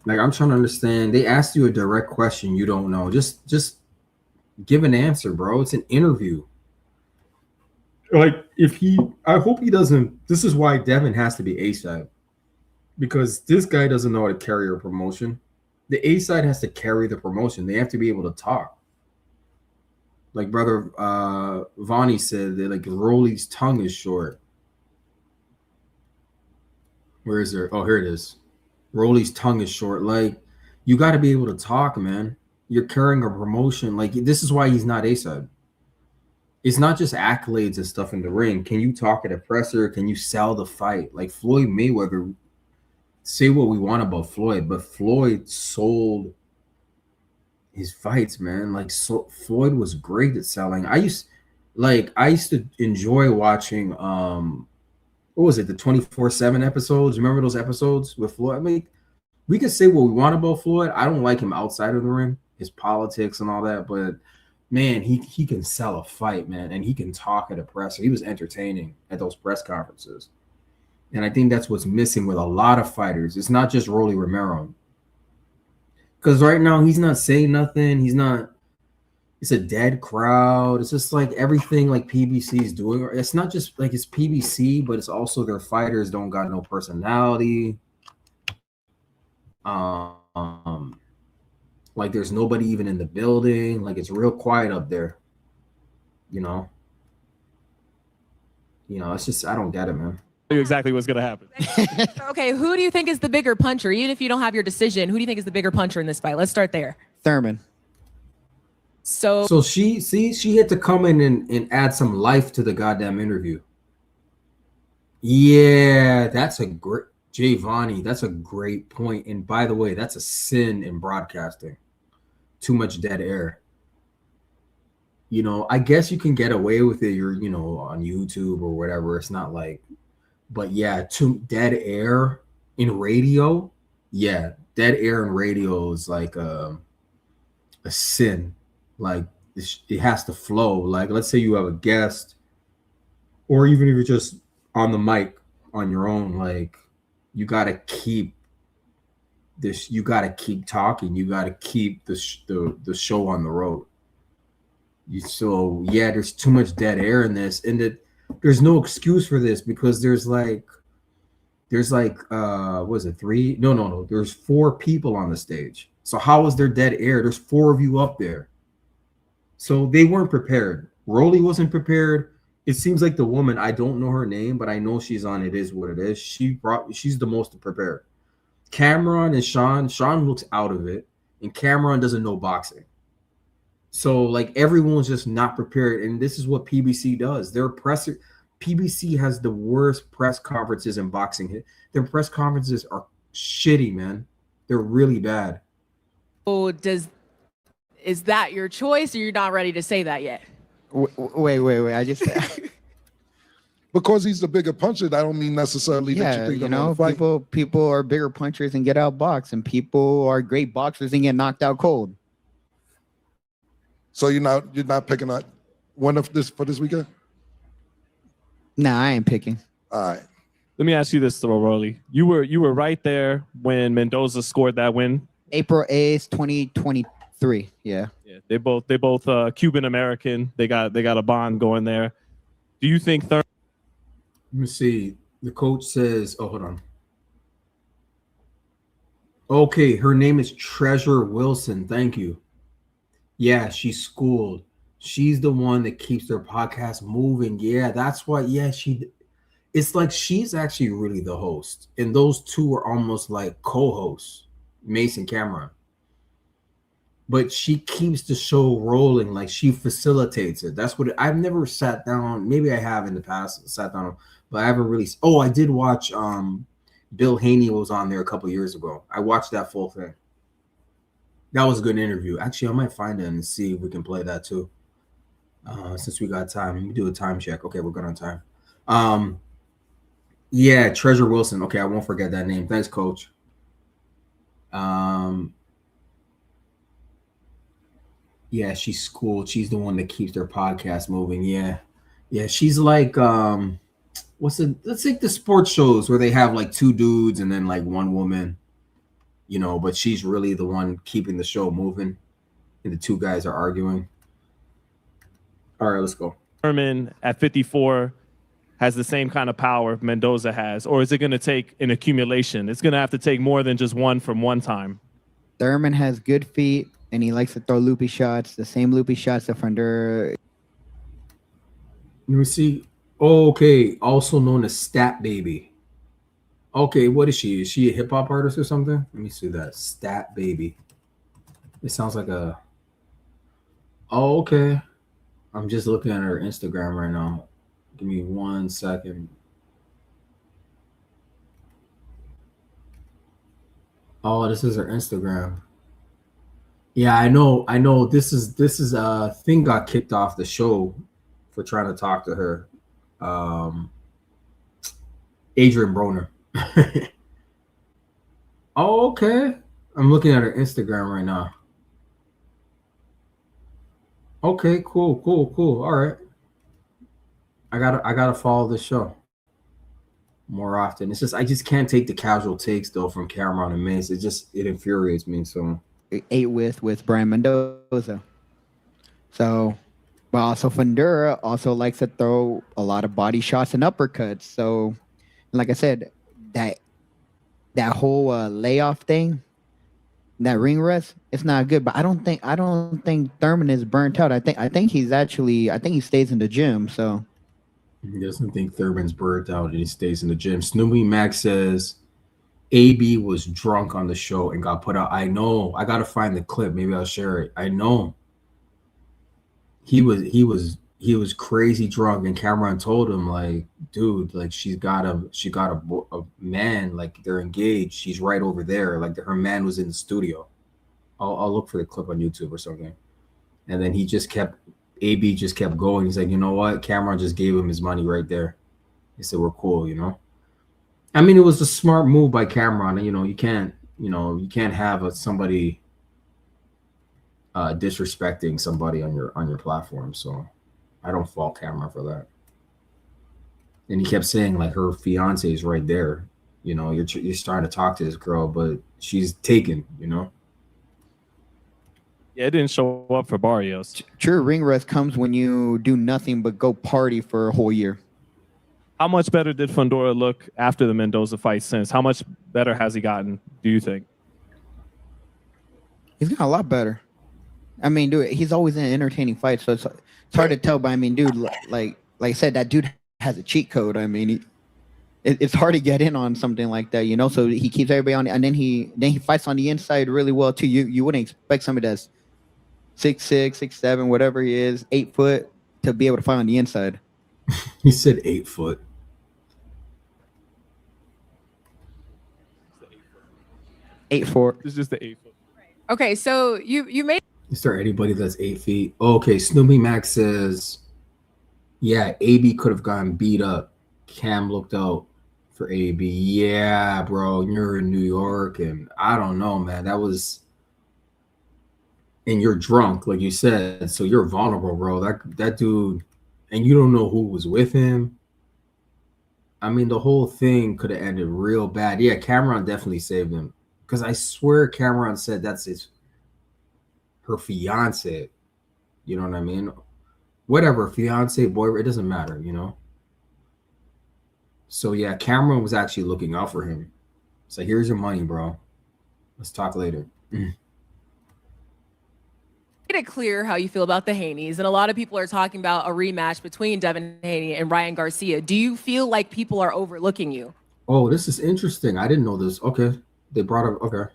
Like I'm trying to understand. They asked you a direct question you don't know. Just give an answer, bro. It's an interview. Like I hope he doesn't. This is why Devin has to be A-side, because this guy doesn't know how to carry a promotion. The A-side has to carry the promotion. They have to be able to talk. Like brother Vonnie said, that like Rolly's tongue is short. Where is there? Oh, here it is. Rolly's tongue is short. Like you got to be able to talk, man. You're carrying a promotion. Like this is why he's not A-side. It's not just accolades and stuff in the ring. Can you talk at a presser? Can you sell the fight? Like Floyd Mayweather, say what we want about Floyd, but Floyd sold his fights, man. Like Floyd was great at selling. I used to enjoy watching what was it, the 24/7 episodes? Remember those episodes with Floyd? I mean, we can say what we want about Floyd. I don't like him outside of the ring, his politics and all that, but man, he can sell a fight, man, and he can talk at a presser. He was entertaining at those press conferences. And I think that's what's missing with a lot of fighters. It's not just Rolly Romero. Because right now he's not saying nothing. It's a dead crowd. It's just like everything like PBC is doing. It's not just like it's PBC, but it's also their fighters don't got no personality. Like there's nobody even in the building. Like it's real quiet up there. You know, it's just I don't get it, man. Tell you exactly what's gonna happen. Okay, who do you think is the bigger puncher? Even if you don't have your decision, who do you think is the bigger puncher in this fight? Let's start there. Thurman. So she had to come in and add some life to the goddamn interview. Yeah, that's a great Jay Vonnie. That's a great point. And by the way, that's a sin in broadcasting. Too much dead air. I guess you can get away with it. You're, on YouTube or whatever. It's not like, but yeah, too dead air in radio. Yeah, dead air in radio is like a sin. Like it has to flow. Like let's say you have a guest, or even if you're just on the mic on your own, like you got to keep this. You got to keep talking. You got to keep the show on the road. So yeah, there's too much dead air in this, and there's no excuse for this because there's like was it 3? No. There's 4 people on the stage. So how is there dead air? There's 4 of you up there. So they weren't prepared. Rolly wasn't prepared. It seems like the woman, I don't know her name, but I know she's on It Is What It Is. She's the most prepared. Cameron and Sean looks out of it, and Cameron doesn't know boxing. So like everyone's just not prepared, and this is what PBC does. Their press PBC has the worst press conferences in boxing. Their press conferences are shitty, man. They're really bad. Oh, is that your choice, or you're not ready to say that yet? Wait. I just Because he's the bigger puncher, that don't mean necessarily that yeah, you think you they're know, gonna fight. people are bigger punchers and get outboxed, and people are great boxers and get knocked out cold. So you're not picking up one of this for this weekend? Nah, I ain't picking. All right. Let me ask you this, though, Rolly. You were right there when Mendoza scored that win. April 8th, 2023. Yeah. Yeah, they both Cuban American. They got a bond going there. Do you think Let me see. The coach says, oh, hold on. Okay, her name is Treasure Wilson. Thank you. Yeah, she's schooled. She's the one that keeps their podcast moving. Yeah, that's why. Yeah, it's like she's actually really the host. And those two are almost like co-hosts, Mason Cameron. But she keeps the show rolling, like she facilitates it. That's what I've never sat down. Maybe I have in the past sat down, but I haven't really. Oh, I did watch. Bill Haney was on there a couple years ago. I watched that full thing. That was a good interview. Actually, I might find it and see if we can play that too. Since we got time, we do a time check. Okay, we're good on time. Yeah, Treasure Wilson. Okay, I won't forget that name. Thanks, Coach. Yeah, she's schooled. She's the one that keeps their podcast moving. Yeah. She's like let's like the sports shows where they have like two dudes and then like one woman, you know, but she's really the one keeping the show moving and the two guys are arguing. All right, let's go. Thurman at 54 has the same kind of power Mendoza has, or is it going to take an accumulation? It's going to have to take more than just one from one time. Thurman has good feet, and he likes to throw loopy shots, the same loopy shots that Fundura. Let me see. Oh, okay, also known as Stat Baby. Okay, what is she? Is she a hip hop artist or something? Let me see that. Stat Baby. It sounds like a. Oh, okay. I'm just looking at her Instagram right now. Give me 1 second. Oh, this is her Instagram. Yeah, I know. This is a thing got kicked off the show for trying to talk to her. Adrian Broner. Oh, okay. I'm looking at her Instagram right now. Okay, cool. All right. I gotta follow the show more often. It's just I just can't take the casual takes though from Cameron and Mace. It infuriates me. So 8 with Brian Mendoza. So, but also Fundura also likes to throw a lot of body shots and uppercuts. So, like I said, that whole layoff thing, that ring rust, it's not good. But I don't think Thurman is burnt out. I think he stays in the gym. So he doesn't think Thurman's burnt out and he stays in the gym. Snoopy Max says AB was drunk on the show and got put out. I know. I gotta find the clip. Maybe I'll share it. I know. He was crazy drunk, and Cameron told him like, dude, like she got a man, like they're engaged. She's right over there. Like her man was in the studio. I'll look for the clip on YouTube or something. And then AB just kept going. He's like, you know what? Cameron just gave him his money right there. He said, we're cool, you know? I mean, it was a smart move by Cameron. You know, you can't have somebody disrespecting somebody on your platform. So I don't fault Cameron for that. And he kept saying like her fiance is right there. You know, you're starting to talk to this girl, but she's taken. You know. Yeah, it didn't show up for Barrios. True ring rust comes when you do nothing but go party for a whole year. How much better did Fundora look after the Mendoza fight since? How much better has he gotten, do you think? He's got a lot better. I mean, dude, he's always in entertaining fights, so it's hard to tell. But I mean, dude, like I said, that dude has a cheat code. I mean, it's hard to get in on something like that, you know. So he keeps everybody on, and then he fights on the inside really well too. You wouldn't expect somebody that's 6'6", 6'7", whatever he is, 8 foot, to be able to fight on the inside. He said 8 foot. 8'4". It's just the 8 foot. Okay, so you made Is there anybody that's 8 feet? Okay, Snoopy Max says, yeah, AB could have gotten beat up. Cam looked out for AB. Yeah, bro, you're in New York, and I don't know, man. That was, and you're drunk, like you said, so you're vulnerable, bro. That dude, and you don't know who was with him. I mean, the whole thing could have ended real bad. Yeah, Cameron definitely saved him, because I swear Cameron said that's her fiance. You know what I mean? Whatever, fiance, boy, it doesn't matter, you know? So yeah, Cameron was actually looking out for him. So here's your money, bro. Let's talk later. it clear how you feel about the Haneys, and a lot of people are talking about a rematch between Devin Haney and Ryan Garcia. Do you feel like people are overlooking you? Oh, this is interesting. I didn't know this. Okay. They brought up, okay.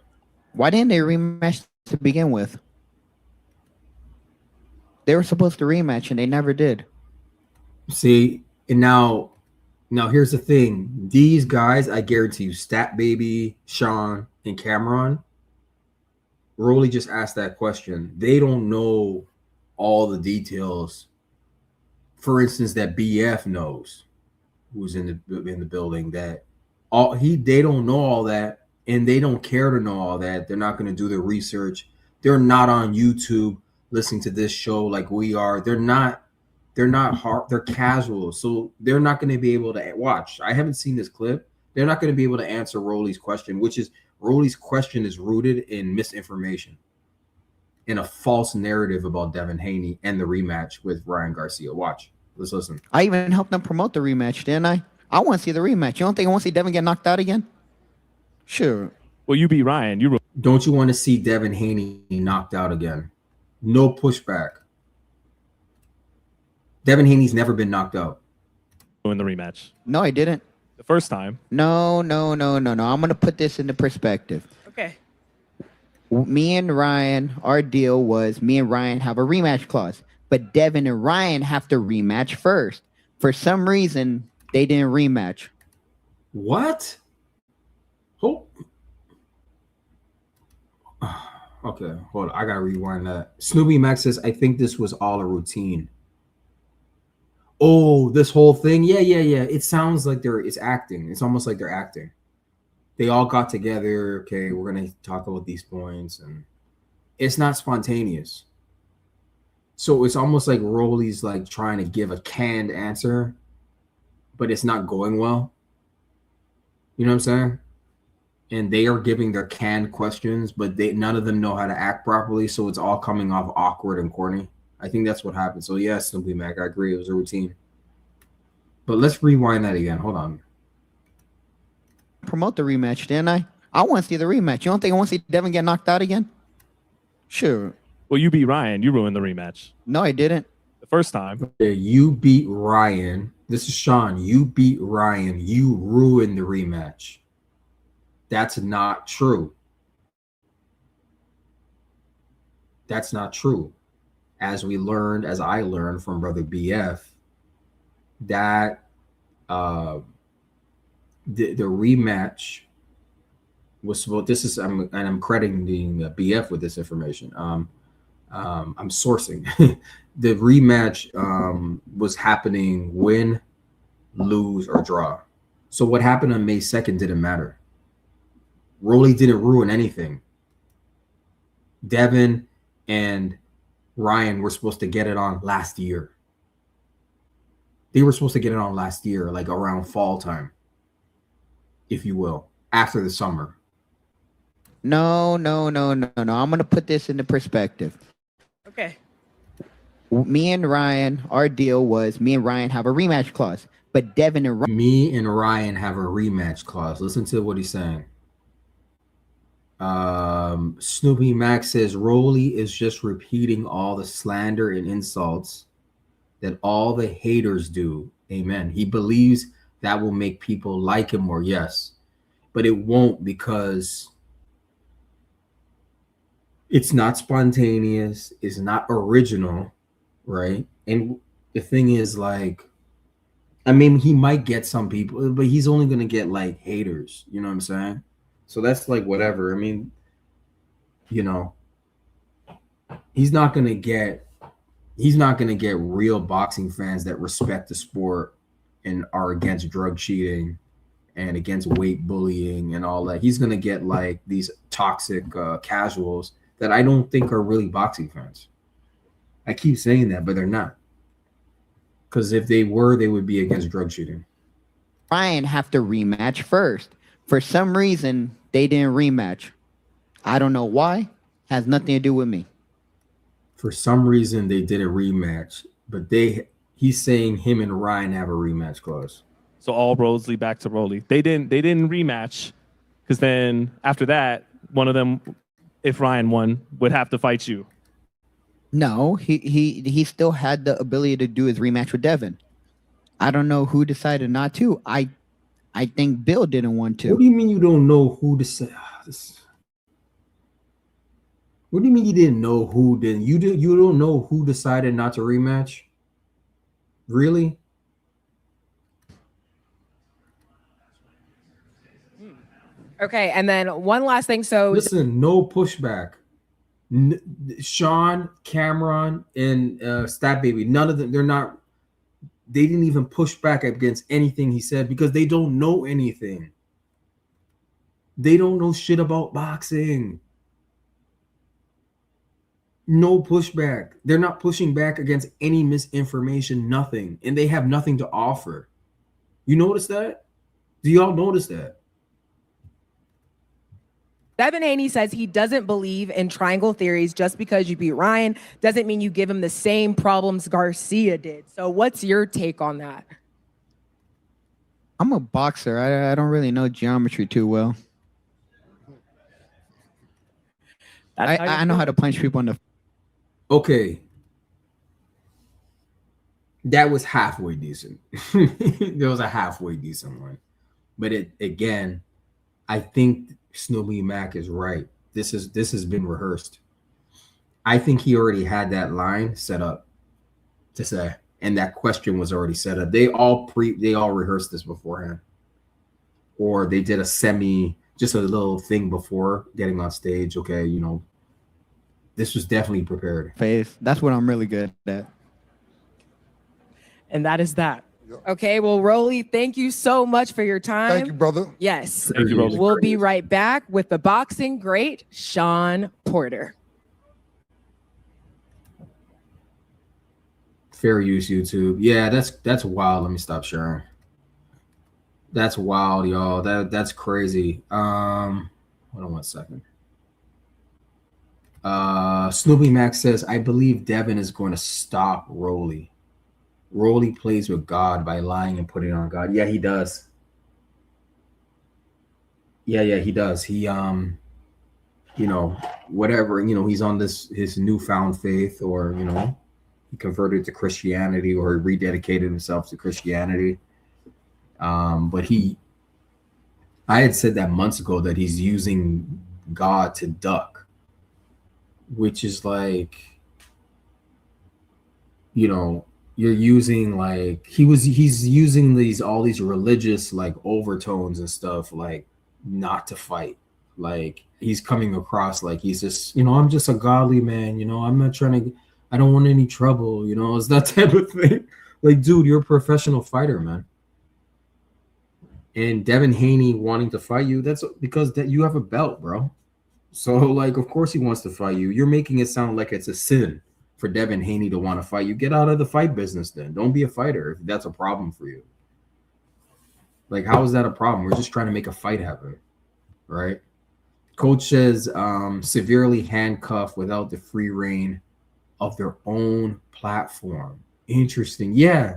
Why didn't they rematch to begin with? They were supposed to rematch and they never did. See, and now here's the thing. These guys, I guarantee you, Stat Baby, Sean, and Cameron, Rolly just asked that question. They don't know all the details. For instance, that BF knows, who's in the building, that they don't know all that, and they don't care to know all that. They're not going to do their research. They're not on YouTube listening to this show like we are. They're not hard. They're casual, so they're not going to be able to watch. I haven't seen this clip. They're not going to be able to answer Rolly's question, which is Rolly's question is rooted in misinformation, in a false narrative about Devin Haney and the rematch with Ryan Garcia. Watch. Let's listen. I even helped them promote the rematch, didn't I? I want to see the rematch. You don't think I want to see Devin get knocked out again? Sure. Well, you beat Ryan. Don't you want to see Devin Haney knocked out again? No pushback. Devin Haney's never been knocked out. In the rematch. No, I didn't. The first time. No. I'm going to put this into perspective. Okay. Me and Ryan, our deal was me and Ryan have a rematch clause, but Devin and Ryan have to rematch first. For some reason, they didn't rematch. What? Oh. Okay, hold on. I gotta rewind that. Snoopy Max says, I think this was all a routine. Oh, this whole thing? Yeah. It sounds like it's acting. It's almost like they're acting. They all got together. Okay, we're gonna talk about these points, and it's not spontaneous. So it's almost like Rolly's like trying to give a canned answer, but it's not going well. You know what I'm saying? And they are giving their canned questions, but none of them know how to act properly, so it's all coming off awkward and corny. I think that's what happened. So yeah, Snoopy Mac, I agree. It was a routine. But let's rewind that again. Hold on. Promote the rematch, didn't I? I want to see the rematch. You don't think I want to see Devin get knocked out again? Sure. Well, you beat Ryan. You ruined the rematch. No, I didn't. The first time. You beat Ryan. This is Sean. You beat Ryan. You ruined the rematch. That's not true. That's not true. As I learned from Brother BF, that the rematch was supposed. I'm crediting BF with this information. I'm sourcing. The rematch was happening win, lose, or draw. So what happened on May 2nd didn't matter. Rolly didn't ruin anything. Devin and Ryan were supposed to get it on last year. They were supposed to get it on last year, like around fall time, if you will, after the summer. No. I'm going to put this into perspective. Okay. Me and Ryan, our deal was me and Ryan have a rematch clause, but Devin and Me and Ryan have a rematch clause. Listen to what he's saying. Snoopy Max says Rolly is just repeating all the slander and insults that all the haters do. Amen. He believes that will make people like him more. Yes, but it won't, because It's not spontaneous. It's not original, right? And the thing is, like, I mean, he might get some people, but he's only gonna get like haters. You know what I'm saying? So that's like whatever. I mean, you know, he's not gonna get real boxing fans that respect the sport and are against drug cheating and against weight bullying and all that. He's gonna get like these toxic casuals that I don't think are really boxing fans. I keep saying that, but they're not. Because if they were, they would be against drug cheating. Ryan have to rematch first. For some reason, they didn't rematch. I don't know why. Has nothing to do with me. For some reason, they did a rematch, but he's saying him and Ryan have a rematch clause. So all roads lead back to Rolly. They didn't rematch because then after that, one of them, if Ryan won, would have to fight you. No, he still had the ability to do his rematch with Devin. I don't know who decided not to. I think Bill didn't want to. What do you mean you don't know who to say? What do you mean you didn't know who didn't? You don't know who decided not to rematch? Really? Okay, and then one last thing. So listen, no pushback. Sean, Cameron, and Stat Baby, none of them, they didn't even push back against anything he said because they don't know anything. They don't know shit about boxing. No pushback. They're not pushing back against any misinformation, nothing. And they have nothing to offer. You notice that? Do y'all notice that? Devin Haney says he doesn't believe in triangle theories. Just because you beat Ryan doesn't mean you give him the same problems Garcia did. So what's your take on that? I'm a boxer. I don't really know geometry too well. I know how to punch people in the... Okay. That was halfway decent. There was a halfway decent one. But again, I think Snoopy Mac is right. This has been rehearsed. I think he already had that line set up to say, and that question was already set up. They all rehearsed this beforehand, or they did just a little thing before getting on stage. Okay, you know, this was definitely prepared. Faith, that's what I'm really good at. And that is that. Okay, well, Rolly, thank you so much for your time. Thank you, brother. Yes. Thank you, Rolly. We'll be right back with the boxing great, Sean Porter. Fair use YouTube. Yeah, that's wild. Let me stop sharing. That's wild, y'all. That's crazy. Hold on 1 second. Snoopy Mac says, I believe Devin is going to stop Rolly. Rolly plays with God by lying and putting on God. Yeah, he does. Yeah, he does. He you know, whatever, you know, he's on his newfound faith, or, you know, he converted to Christianity, or he rededicated himself to Christianity. But I had said that months ago that he's using God to duck, which is like, you know, you're using, like, he's using all these religious like overtones and stuff, like, not to fight. Like, he's coming across like he's just, you know, I'm just a godly man, you know, I'm not trying to, I don't want any trouble, you know, it's that type of thing. Like, dude, you're a professional fighter, man. And Devin Haney wanting to fight you, that's because that you have a belt, bro. So, like, of course he wants to fight you. You're making it sound like it's a sin for Devin Haney to want to fight you. Get out of the fight business then. Don't be a fighter if that's a problem for you. Like, how is that a problem? We're just trying to make a fight happen, right? Coach says severely handcuffed without the free reign of their own platform. Interesting. Yeah,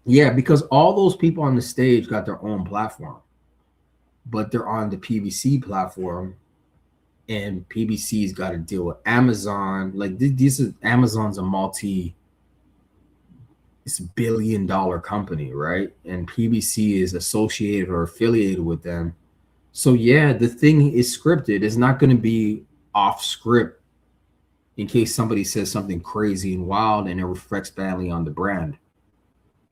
because all those people on the stage got their own platform, but they're on the PBC platform, and PBC's got to deal with Amazon. Like, Amazon's a it's $1 billion company, right? And PBC is associated or affiliated with them. So yeah, the thing is scripted. It's not going to be off script in case somebody says something crazy and wild and it reflects badly on the brand.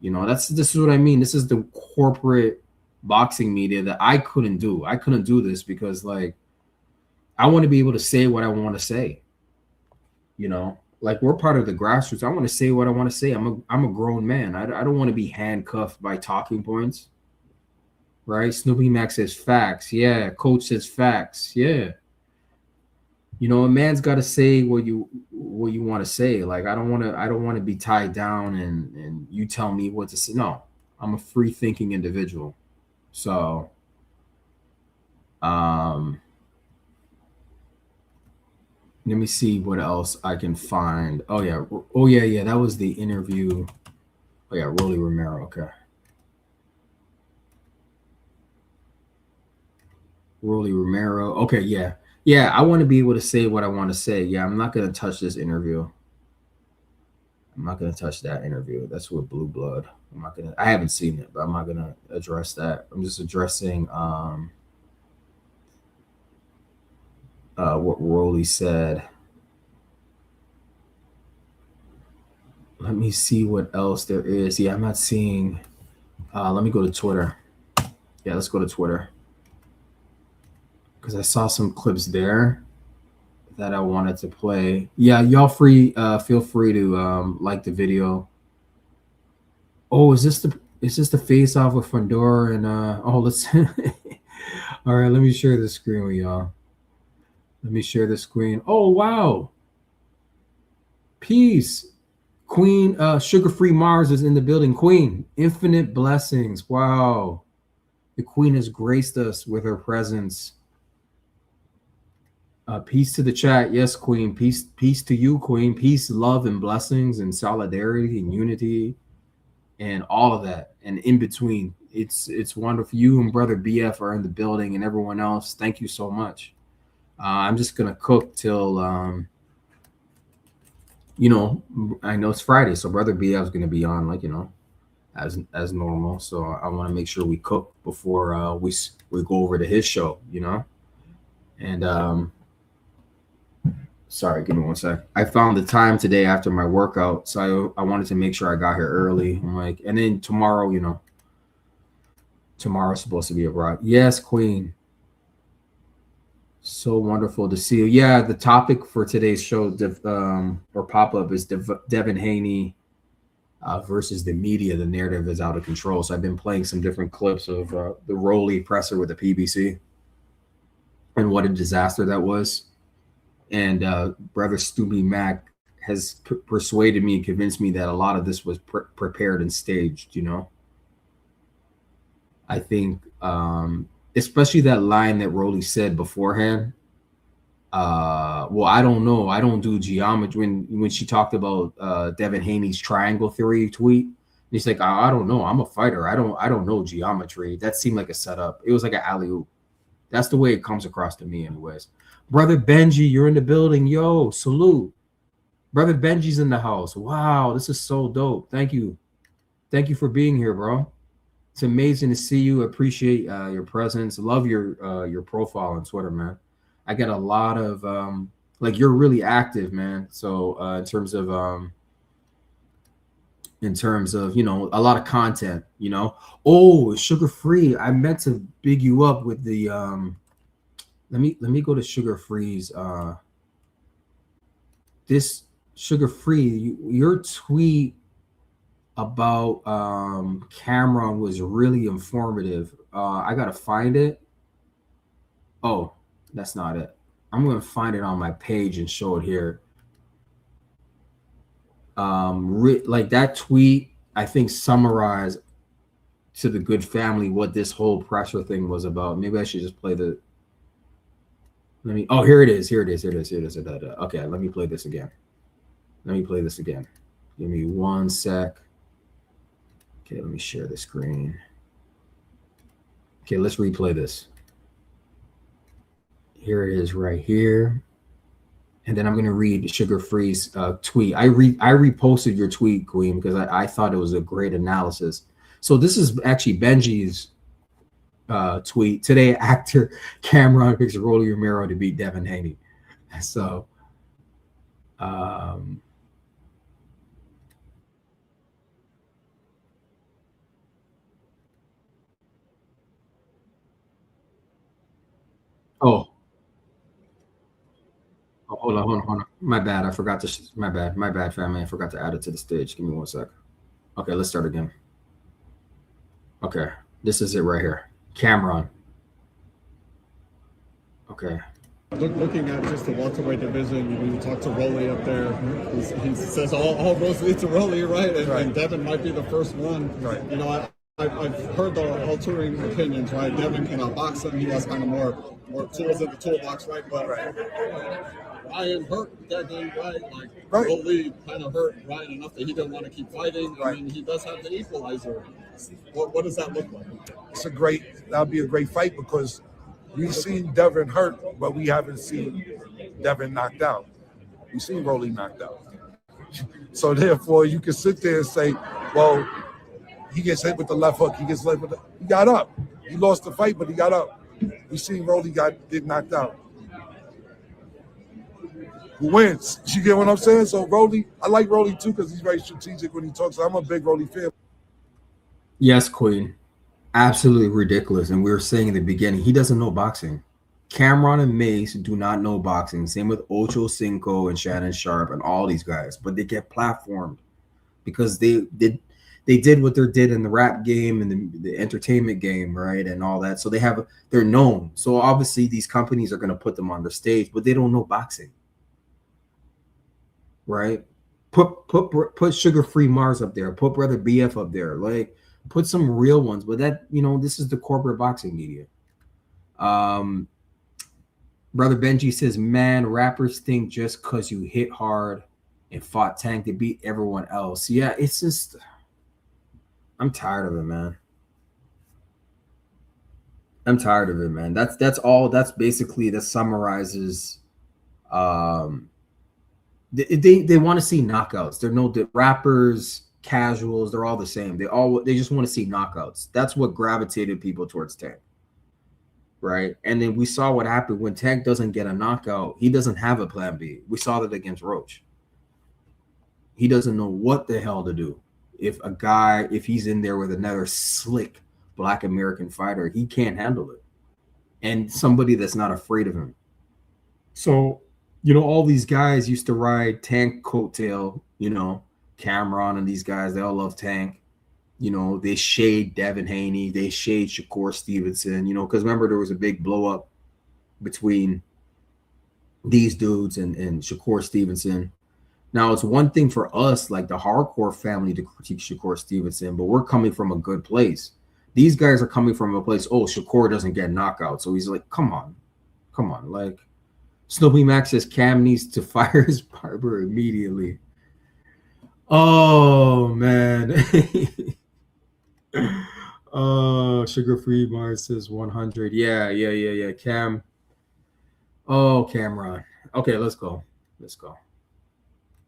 You know, this is what I mean. This is the corporate boxing media that I couldn't do. I couldn't do this because, like, I want to be able to say what I want to say. You know, like, we're part of the grassroots. I want to say what I want to say. I'm a grown man. I don't want to be handcuffed by talking points. Right? Snoopy Mac says facts. Yeah. Coach says facts. Yeah. You know, a man's got to say what you want to say. Like, I don't want to be tied down and you tell me what to say. No, I'm a free thinking individual. So, let me see what else I can find. Oh yeah. That was the interview. Oh yeah, Rolly Romero. Okay. Rolly Romero. Okay, yeah. Yeah, I want to be able to say what I want to say. Yeah, I'm not going to touch this interview. I'm not going to touch that interview. That's with Blue Blood. I haven't seen it, but I'm not going to address that. I'm just addressing what Rolly said. Let me see what else there is. Yeah, I'm not seeing. Let me go to Twitter. Yeah, let's go to Twitter. Because I saw some clips there that I wanted to play. Yeah, y'all feel free to like the video. Oh, is this the face off with Fandora and let's all right, let me share the screen with y'all. Let me share the screen. Oh wow. Peace. Queen Sugar Free Mars is in the building. Queen, infinite blessings. Wow. The Queen has graced us with her presence. Peace to the chat. Yes, Queen. Peace to you, Queen. Peace, love, and blessings, and solidarity, and unity, and all of that, and in between. It's wonderful. You and Brother BF are in the building, and everyone else. Thank you so much. I'm just gonna cook till you know. I know it's Friday, so Brother BF is gonna be on, like, you know, as normal. So I want to make sure we cook before we go over to his show, you know, and sorry, give me one sec. I found the time today after my workout, so I wanted to make sure I got here early. I'm like, and then tomorrow, you know, tomorrow's supposed to be abroad. Yes, Queen. So wonderful to see you. Yeah, the topic for today's show or pop-up is Devin Haney versus the media. The narrative is out of control. So I've been playing some different clips of the Rolly presser with the PBC and what a disaster that was. And Brother Snoopy Mac has persuaded me and convinced me that a lot of this was prepared and staged, you know. I think, especially that line that Rolly said beforehand. Well, I don't know. I don't do geometry. When she talked about Devin Haney's triangle theory tweet, he's like, I don't know. I'm a fighter. I don't know geometry. That seemed like a setup. It was like an alley-oop. That's the way it comes across to me, anyways. Brother Benji, you're in the building. Yo, salute. Brother Benji's in the house. Wow, this is so dope. Thank you. Thank you for being here, bro. It's amazing to see you. Appreciate your presence. Love your profile on Twitter, man. I get a lot of like, you're really active, man. So in terms of you know, a lot of content, you know. Oh, Sugar Free. I meant to big you up with the let me go to Sugar Free's this Sugar Free, your tweet about Cameron was really informative. I gotta find it. Oh, that's not it. I'm gonna find it on my page and show it here. Like, that tweet, I think, summarized to the good family what this whole pressure thing was about. Maybe I should just play the. Oh, here it is. Okay, let me play this again. Give me one sec. Okay, let me share the screen. Okay, let's replay this. Here it is right here. And then I'm going to read Sugar Free's tweet. I reposted your tweet, Queen, because I thought it was a great analysis. So this is actually Benji's tweet. Today, actor Cameron picks Rolly Romero to beat Devin Haney. So, um, oh, hold on. My bad. I forgot to. My bad, family. I forgot to add it to the stage. Give me 1 sec. Okay, let's start again. Okay, this is it right here. Cameron. Okay. Looking at just the welterweight division, you talk to Rolly up there. He says all roads lead to Rolly, right? And Devin might be the first one. Right. You know, I've heard the altering opinions, right? Devin can outbox him. He has kind of more tools in the toolbox, right? But Ryan hurt Devin, right? Like Rolly kind of hurt Ryan enough that he didn't want to keep fighting. I mean, he does have the equalizer. What does that look like? That'll be a great fight because we've seen Devin hurt, but we haven't seen Devin knocked out. We've seen Rolly knocked out. So therefore, you can sit there and say, well, he gets hit with the left hook. He got up. He lost the fight, but he got up. We seen Rolly get knocked out. Who wins? You get what I'm saying? So Rolly, I like Rolly too because he's very strategic when he talks. I'm a big Rolly fan. Yes, Queen. Absolutely ridiculous. And we were saying in the beginning, he doesn't know boxing. Cameron and Mace do not know boxing. Same with Ocho Cinco and Shannon Sharp and all these guys. But they get platformed because they did what they did in the rap game and the entertainment game, right? And all that. So they're known. So obviously these companies are going to put them on the stage, but they don't know boxing. Right? Put Sugar-Free Mars up there. Put Brother BF up there. Like, put some real ones. But that, this is the corporate boxing media. Brother Benji says, man, rappers think just because you hit hard and fought Tank to beat everyone else. Yeah, it's just, I'm tired of it, man. I'm tired of it, man. That's all. That summarizes. They want to see knockouts. They're no rappers, casuals. They're all the same. They just want to see knockouts. That's what gravitated people towards Tank, right? And then we saw what happened when Tank doesn't get a knockout. He doesn't have a plan B. We saw that against Roach. He doesn't know what the hell to do. If he's in there with another slick Black American fighter, he can't handle it. And somebody that's not afraid of him. So, all these guys used to ride Tank coattail, Cameron and these guys, they all love Tank. They shade Devin Haney, they shade Shakur Stevenson, because remember there was a big blow up between these dudes and Shakur Stevenson. Now, it's one thing for us, like the hardcore family, to critique Shakur Stevenson, but we're coming from a good place. These guys are coming from a place, Shakur doesn't get knocked. So he's like, come on. Like, Snoopy Max says Cam needs to fire his barber immediately. Oh, man. Sugar-Free Mars says 100. Yeah. Cam. Oh, Cameron. Okay, let's go.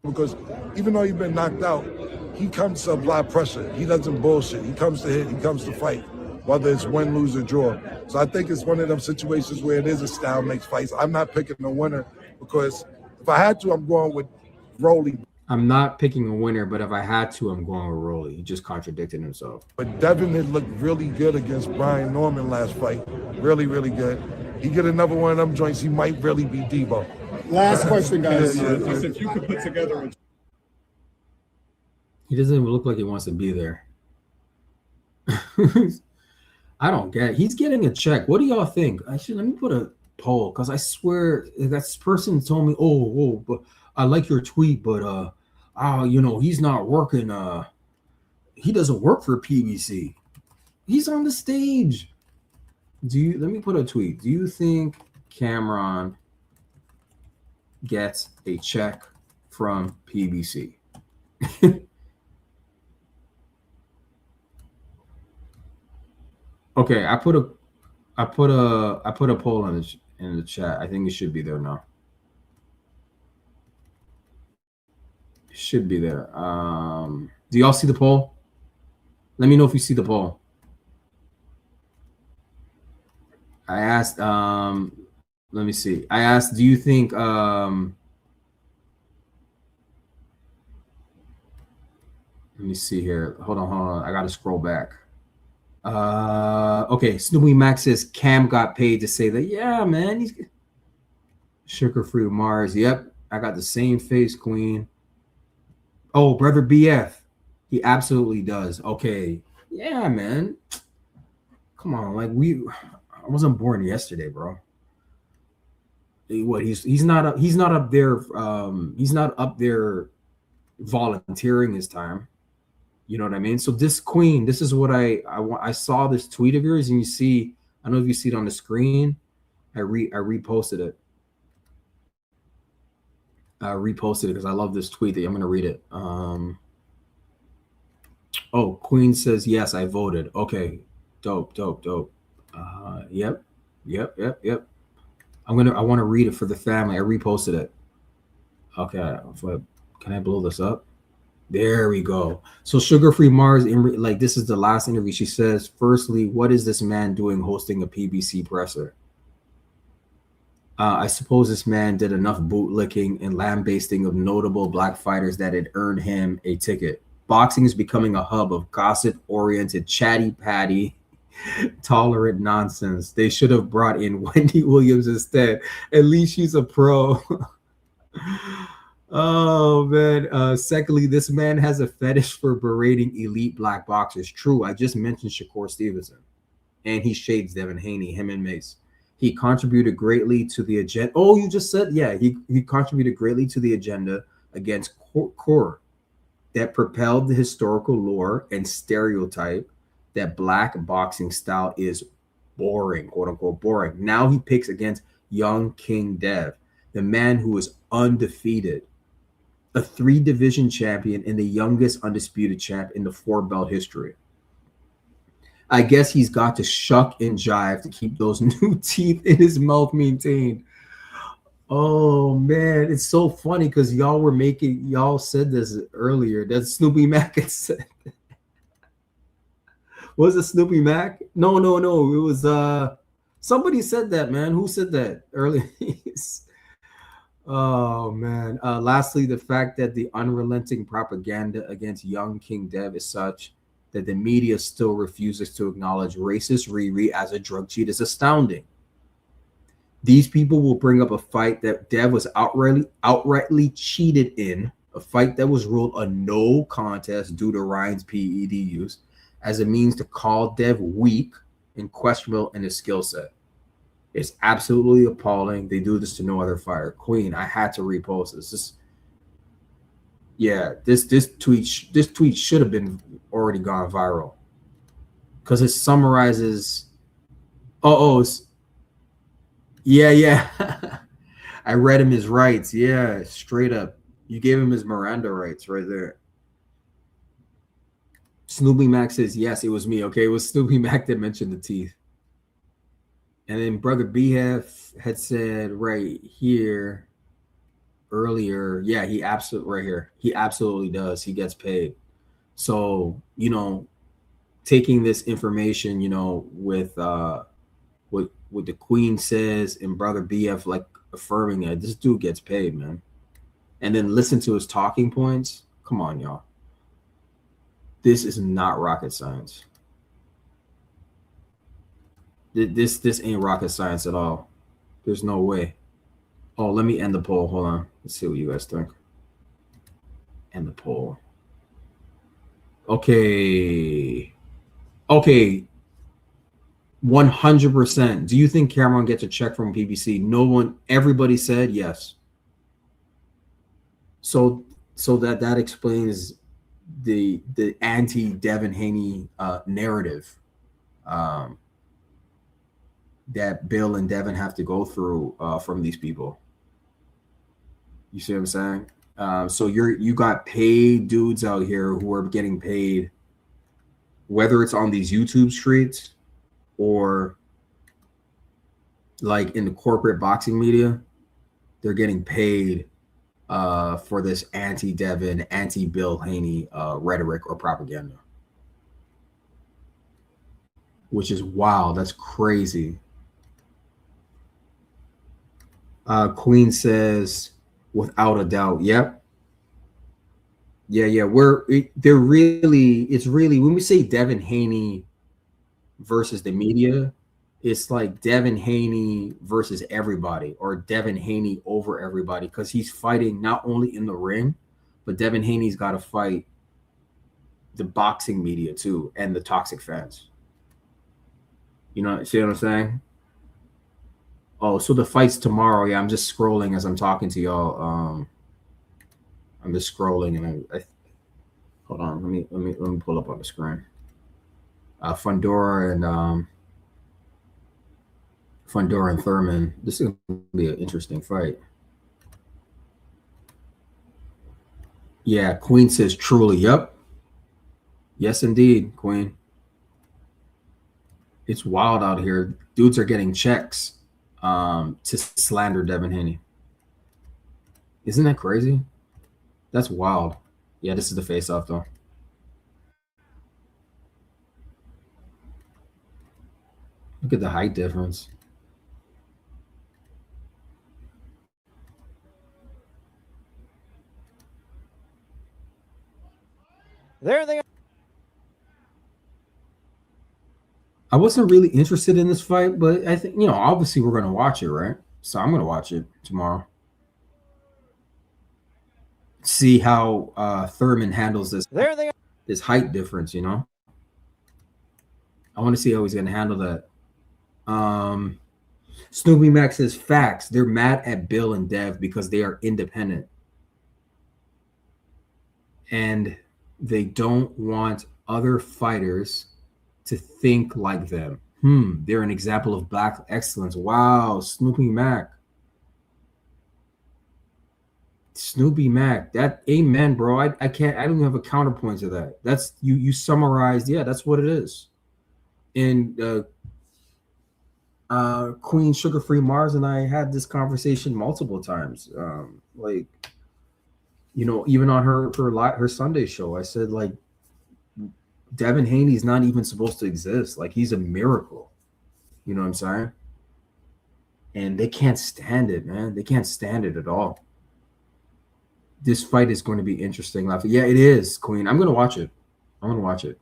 Because even though he's been knocked out, he comes to apply pressure. He doesn't bullshit. He comes to hit. He comes to fight, whether it's win, lose, or draw. So I think it's one of them situations where it is a style makes fights. I'm not picking a winner because if I had to, I'm going with Rolly. I'm not picking a winner, but if I had to, I'm going with Rolly. He just contradicted himself. But Devin had looked really good against Brian Norman last fight. Really, really good. He get another one of them joints, he might really be Debo. Last question, guys. If you could put together he doesn't even look like he wants to be there. I don't get it. He's getting a check. What do y'all think? Let me put a poll because I swear that person told me, but I like your tweet, but he's not working. He doesn't work for PBC. He's on the stage. Let me put a tweet. Do you think Cameron gets a check from PBC? Okay, I put a poll in the chat. I think it should be there now. It should be there. Do y'all see the poll? Let me know if you see the poll. I asked let me see. I asked, do you think let me see here. Hold on. I gotta scroll back. Okay, Snoopy Max says Cam got paid to say that. Yeah, man, he's sugar free Mars. Yep, I got the same face, Queen. Oh, brother BF, he absolutely does. Okay, yeah, man. Come on, like I wasn't born yesterday, bro. What he's not up there. He's not up there volunteering his time. You know what I mean? So this Queen, this is what I saw this tweet of yours, and you see, I don't know if you see it on the screen. I reposted it. I reposted it because I love this tweet. I'm gonna read it. Oh, Queen says yes, I voted. Okay, dope. Yep. I want to read it for the family. I reposted it. Okay, can I blow this up? There we go. So sugar-free Mars, like this is the last interview. She says, firstly, what is this man doing hosting a PBC presser? I suppose this man did enough bootlicking and lambasting of notable black fighters that it earned him a ticket. Boxing is becoming a hub of gossip-oriented, chatty-patty, tolerant nonsense. They should have brought in Wendy Williams instead. At least she's a pro. Oh man. Secondly, this man has a fetish for berating elite black boxers. True, I just mentioned Shakur Stevenson, and he shades Devin Haney, him and Mace. He contributed greatly to the agenda. Oh, you just said, yeah, he contributed greatly to the agenda against core that propelled the historical lore and stereotype that black boxing style is boring, quote unquote boring. Now he picks against young King Dev, the man who is undefeated, a 3-division champion and the youngest undisputed champ in the 4-belt history. I guess he's got to shuck and jive to keep those new teeth in his mouth maintained. Oh man, it's so funny because y'all said this earlier. That Snoopy Mac had said. Was it Snoopy Mac? No. It was somebody said that, man. Who said that earlier? Oh man. Lastly, the fact that the unrelenting propaganda against young King Dev is such that the media still refuses to acknowledge racist Riri as a drug cheat is astounding. These people will bring up a fight that Dev was outrightly cheated in, a fight that was ruled a no contest due to Ryan's PED use, as a means to call Dev weak and questionable in his skill set. It's absolutely appalling. They do this to no other fighter. Queen, I had to repost this. This tweet should have been already gone viral because it summarizes. Yeah. I read him his rights. Yeah, straight up. You gave him his Miranda rights right there. Snoopy Mac says, yes, it was me. Okay, it was Snoopy Mac that mentioned the teeth. And then Brother BF had said right here earlier, yeah, he absolutely does. He gets paid. So, taking this information, with what the Queen says and Brother BF like affirming it, this dude gets paid, man. And then listen to his talking points. Come on, y'all. This is not rocket science. This ain't rocket science at all. There's no way. Oh, let me end the poll. Hold on. Let's see what you guys think. End the poll. Okay. 100%. Do you think Cameron gets a check from PBC? Everybody said yes. So that explains the anti Devin Haney narrative that Bill and Devin have to go through from these people. You see what I'm saying? So you got paid dudes out here who are getting paid, whether it's on these YouTube streets or like in the corporate boxing media, they're getting paid for this anti-Devin, anti-Bill Haney rhetoric or propaganda, which is wow. That's crazy. Queen says, without a doubt. Yep. Yeah. It's really, when we say Devin Haney versus the media, it's like Devin Haney versus everybody, or Devin Haney over everybody, because he's fighting not only in the ring, but Devin Haney's got to fight the boxing media too and the toxic fans. You know, see what I'm saying? Oh, so the fight's tomorrow. Yeah, I'm just scrolling as I'm talking to y'all. I'm just scrolling, and I hold on. Let me pull up on the screen. Fundora and Thurman. This is gonna be an interesting fight. Yeah, Queen says truly. Yep. Yes, indeed, Queen. It's wild out here. Dudes are getting checks to slander Devin Haney. Isn't that crazy? That's wild. Yeah, this is the face-off though. Look at the height difference. There they are. I wasn't really interested in this fight, but I think, you know, obviously we're going to watch it, right? So I'm going to watch it tomorrow. See how Thurman handles this. There they are. This height difference, you know? I want to see how he's going to handle that. Snoopy Mac says, facts. They're mad at Bill and Dev because they are independent. And they don't want other fighters to think like them. They're an example of black excellence. Wow, Snoopy Mac. Snoopy Mac. That, amen, bro. I don't have a counterpoint to that. That's you summarized. Yeah, that's what it is. And Queen Sugar Free Mars and I had this conversation multiple times. Like, you know, even on her Sunday show, I said, like, Devin Haney's not even supposed to exist. Like, he's a miracle. You know what I'm saying? And they can't stand it, man. They can't stand it at all. This fight is going to be interesting. Yeah, it is, Queen. I'm going to watch it. I'm going to watch it.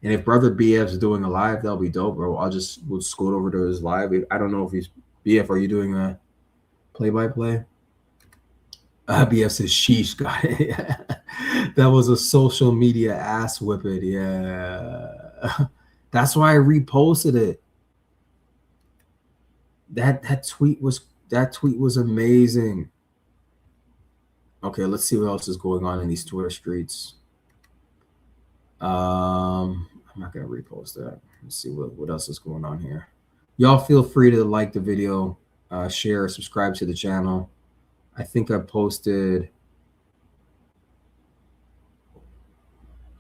And if Brother BF's doing a we'll be dope, bro. We'll scoot over to his live. I don't know if he's BF. Are you doing a play-by-play? BF says, sheesh, got it. That was a social media ass whipping. Yeah. That's why I reposted it. That tweet was amazing. Okay, let's see what else is going on in these Twitter streets. I'm not gonna repost that. Let's see what else is going on here. Y'all feel free to like the video, share, subscribe to the channel. I think I posted.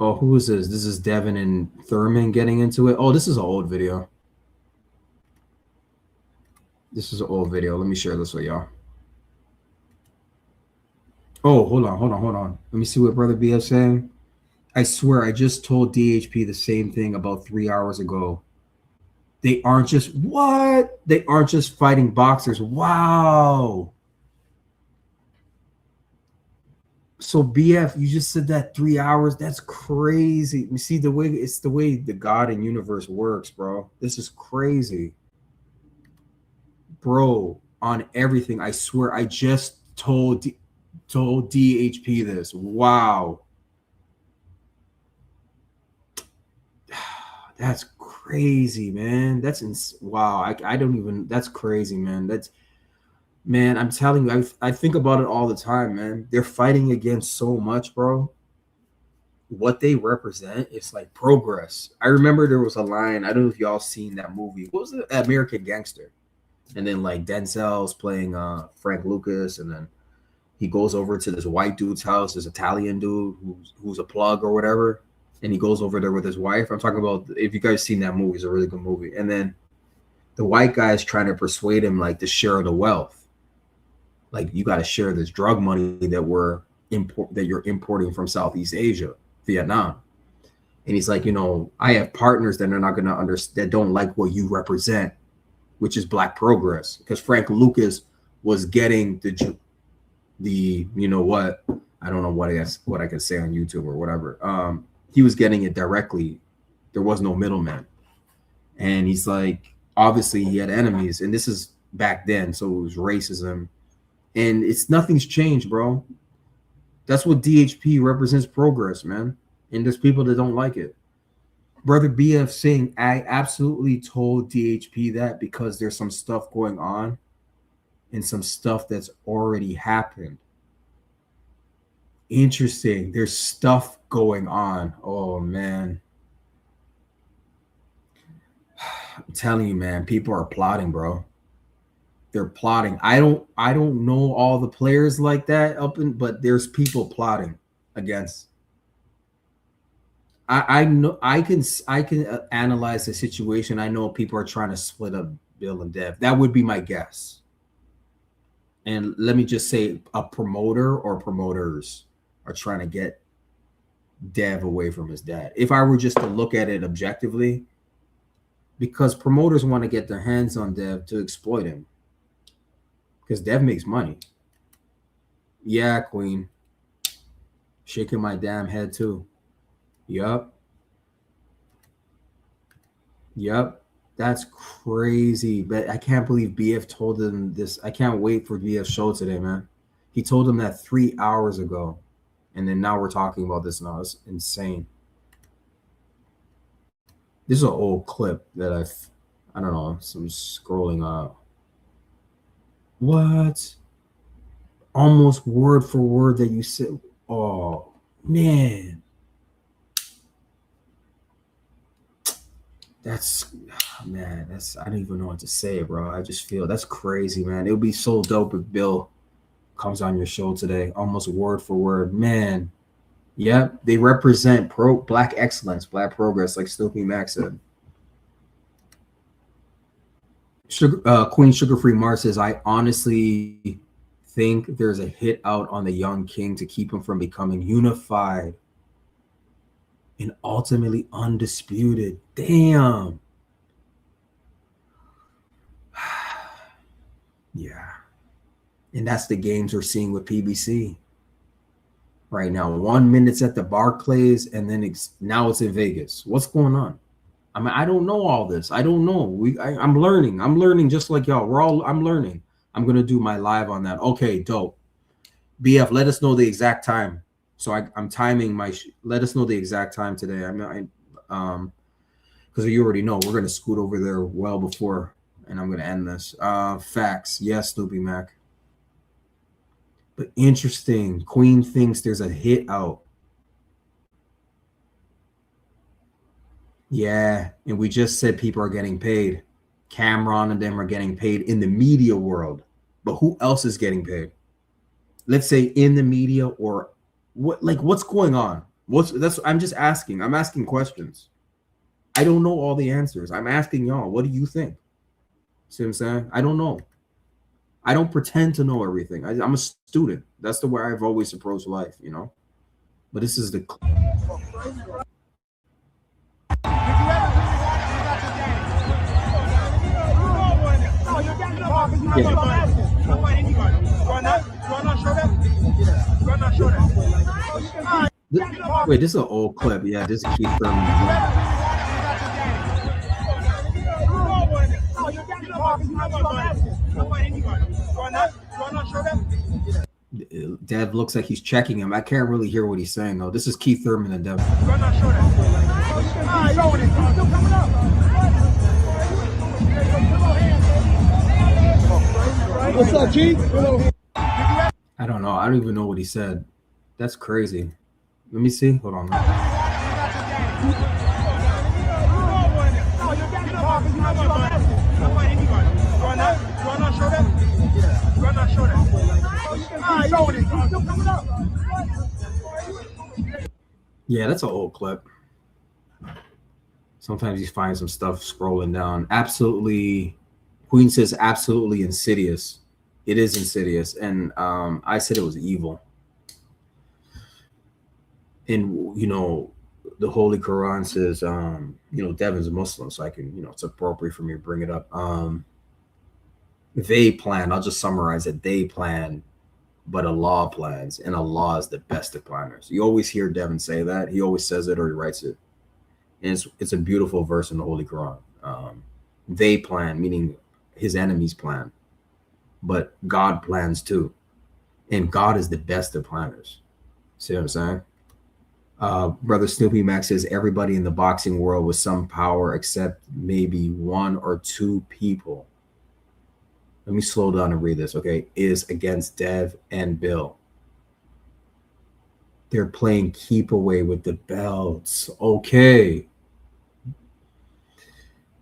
Oh, who is this? This is Devin and Thurman getting into it. Oh, this is an old video. This is an old video. Let me share this with y'all. Oh, hold on. Let me see what Brother B is saying. I swear, I just told DHP the same thing about 3 hours ago. They aren't just what? They aren't just fighting boxers. Wow. So BF, you just said that 3 hours. That's crazy. You see the way the God and universe works, bro. This is crazy, bro. On everything, I swear. I just told DHP this. Wow. That's crazy, man. Wow. I don't even. That's crazy, man. Man, I'm telling you, I think about it all the time, man. They're fighting against so much, bro. What they represent is like progress. I remember there was a line. I don't know if y'all seen that movie. What was it? American Gangster. And then like Denzel's playing Frank Lucas, and then he goes over to this white dude's house, this Italian dude who's a plug or whatever, and he goes over there with his wife. I'm talking about, if you guys seen that movie, it's a really good movie. And then the white guy is trying to persuade him like to share the wealth. Like, you got to share this drug money that you're importing from Southeast Asia, Vietnam. And he's like, you know, I have partners that are not going to understand, that don't like what you represent, which is black progress. Because Frank Lucas was getting the you know what, I don't know what I could say on YouTube or whatever. He was getting it directly. There was no middleman. And he's like, obviously he had enemies, and this is back then, so it was racism. And nothing's changed, bro. That's what DHP represents, progress, man. And there's people that don't like it. Brother BF saying, I absolutely told DHP that because there's some stuff going on and some stuff that's already happened. Interesting. There's stuff going on. Oh, man. I'm telling you, man, people are plotting, bro. They're plotting. I don't know all the players like that but there's people plotting against. I know I can analyze the situation. I know people are trying to split up Bill and Dev. That would be my guess. And let me just say, a promoter or promoters are trying to get Dev away from his dad. If I were just to look at it objectively, because promoters want to get their hands on Dev to exploit him. Because Dev makes money. Yeah, Queen. Shaking my damn head too. Yup. That's crazy. But I can't believe BF told him this. I can't wait for BF's show today, man. He told him that 3 hours ago. And then now we're talking about this now. It's insane. This is an old clip that I don't know. So I'm scrolling up. What? Almost word for word that you said. Oh, man. Man, I don't even know what to say, bro. I just feel that's crazy, man. It would be so dope if Bill comes on your show today, almost word for word. Man, yep, they represent black excellence, black progress, like Snoopy Mac said. Queen Sugar Free Mars says, I honestly think there's a hit out on the young king to keep him from becoming unified and ultimately undisputed. Damn. Yeah. And that's the games we're seeing with PBC right now. 1 minute's at the Barclays, and then now it's in Vegas. What's going on? I mean, I don't know all this. I don't know. I'm learning. I'm learning just like y'all. I'm learning. I'm gonna do my live on that. Okay, dope. BF, let us know the exact time. So I'm timing my. Let us know the exact time today. Because you already know we're gonna scoot over there well before, and I'm gonna end this. Facts, yes, Snoopy Mac. But interesting. Queen thinks there's a hit out. Yeah, and we just said people are getting paid. Cameron and them are getting paid in the media world. But who else is getting paid? Let's say in the media or what? Like, what's going on? I'm just asking. I'm asking questions. I don't know all the answers. I'm asking y'all. What do you think? See what I'm saying? I don't know. I don't pretend to know everything. I'm a student. That's the way I've always approached life, you know. But this is the. Wait, this is an old clip. Yeah, this is Keith Thurman. Dev looks like he's checking him. I can't really hear what he's saying though. This is Keith Thurman and Dev. What's up, G? I don't know. I don't even know what he said. That's crazy. Let me see. Hold on. Yeah, that's an old clip. Sometimes you find some stuff scrolling down. Absolutely. Queen says absolutely insidious. It is insidious. And I said it was evil. And, you know, the Holy Quran says, you know, Devin's a Muslim, so I can, you know, it's appropriate for me to bring it up. They plan. I'll just summarize it. They plan, but Allah plans, and Allah is the best of planners. You always hear Devin say that. He always says it or he writes it. And it's a beautiful verse in the Holy Quran. They plan, meaning his enemies plan, but God plans too. And God is the best of planners. See what I'm saying? Brother Snoopy Max says everybody in the boxing world with some power except maybe one or two people. Let me slow down and read this, okay? Is against Dev and Bill. They're playing keep away with the belts. Okay.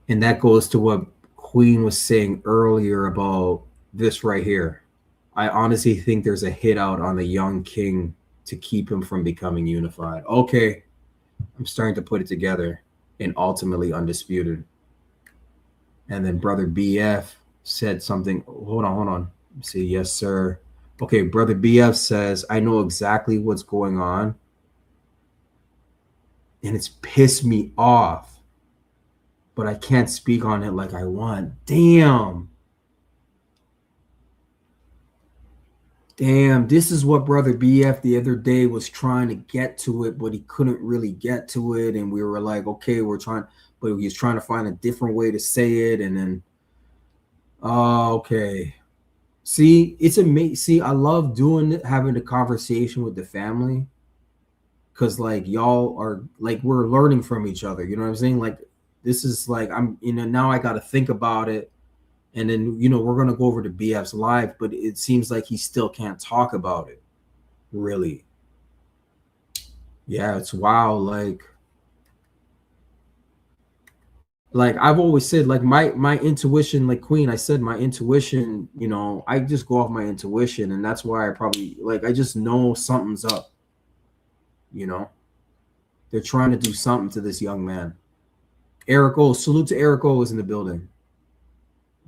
And that goes to what Queen was saying earlier about this right here. I honestly think there's a hit out on the young king to keep him from becoming unified. Okay. I'm starting to put it together. And ultimately undisputed. And then Brother BF said something. Hold on. See, yes, sir. Okay, Brother BF says, I know exactly what's going on. And it's pissed me off. But I can't speak on it like I want. Damn, this is what Brother BF the other day was trying to get to it, but he couldn't really get to it. And we were like, okay, we're trying, but he was trying to find a different way to say it. And then, okay. See, it's amazing. See, I love doing it, having a conversation with the family. Cause like y'all are like, we're learning from each other. You know what I'm saying? Like, this is like, now I got to think about it. And then, we're going to go over to BF's live, but it seems like he still can't talk about it. Really. Yeah, it's wild. Like I've always said, like my intuition, like Queen, I said, my intuition, I just go off my intuition. And that's why I probably I just know something's up. They're trying to do something to this young man. Eric O, salute to Eric O is in the building.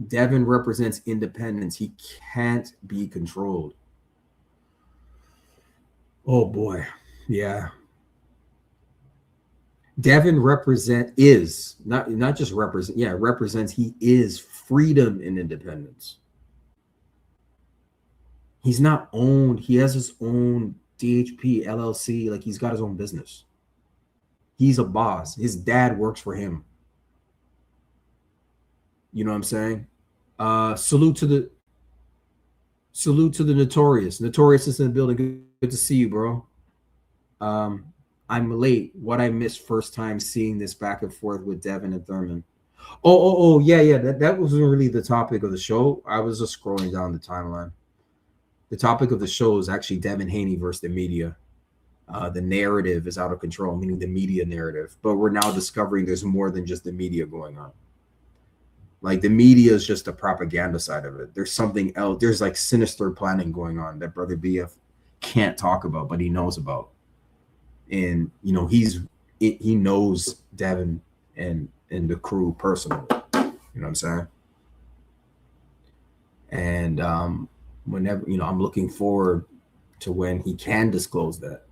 Devin represents independence. He can't be controlled. Oh boy. Yeah. Devin represents he is freedom and independence. He's not owned. He has his own DHP LLC. Like he's got his own business. He's a boss. His dad works for him. You know what I'm saying? Salute to the Notorious. Notorious is in the building. Good to see you, bro. I'm late. What I missed first time seeing this back and forth with Devin and Thurman. Yeah. That wasn't really the topic of the show. I was just scrolling down the timeline. The topic of the show is actually Devin Haney versus the media. The narrative is out of control, meaning the media narrative. But we're now discovering there's more than just the media going on. Like the media is just the propaganda side of it. There's something else. There's like sinister planning going on that Brother BF can't talk about, but he knows about. And he knows Devin and the crew personally. You know what I'm saying? And whenever I'm looking forward to when he can disclose that.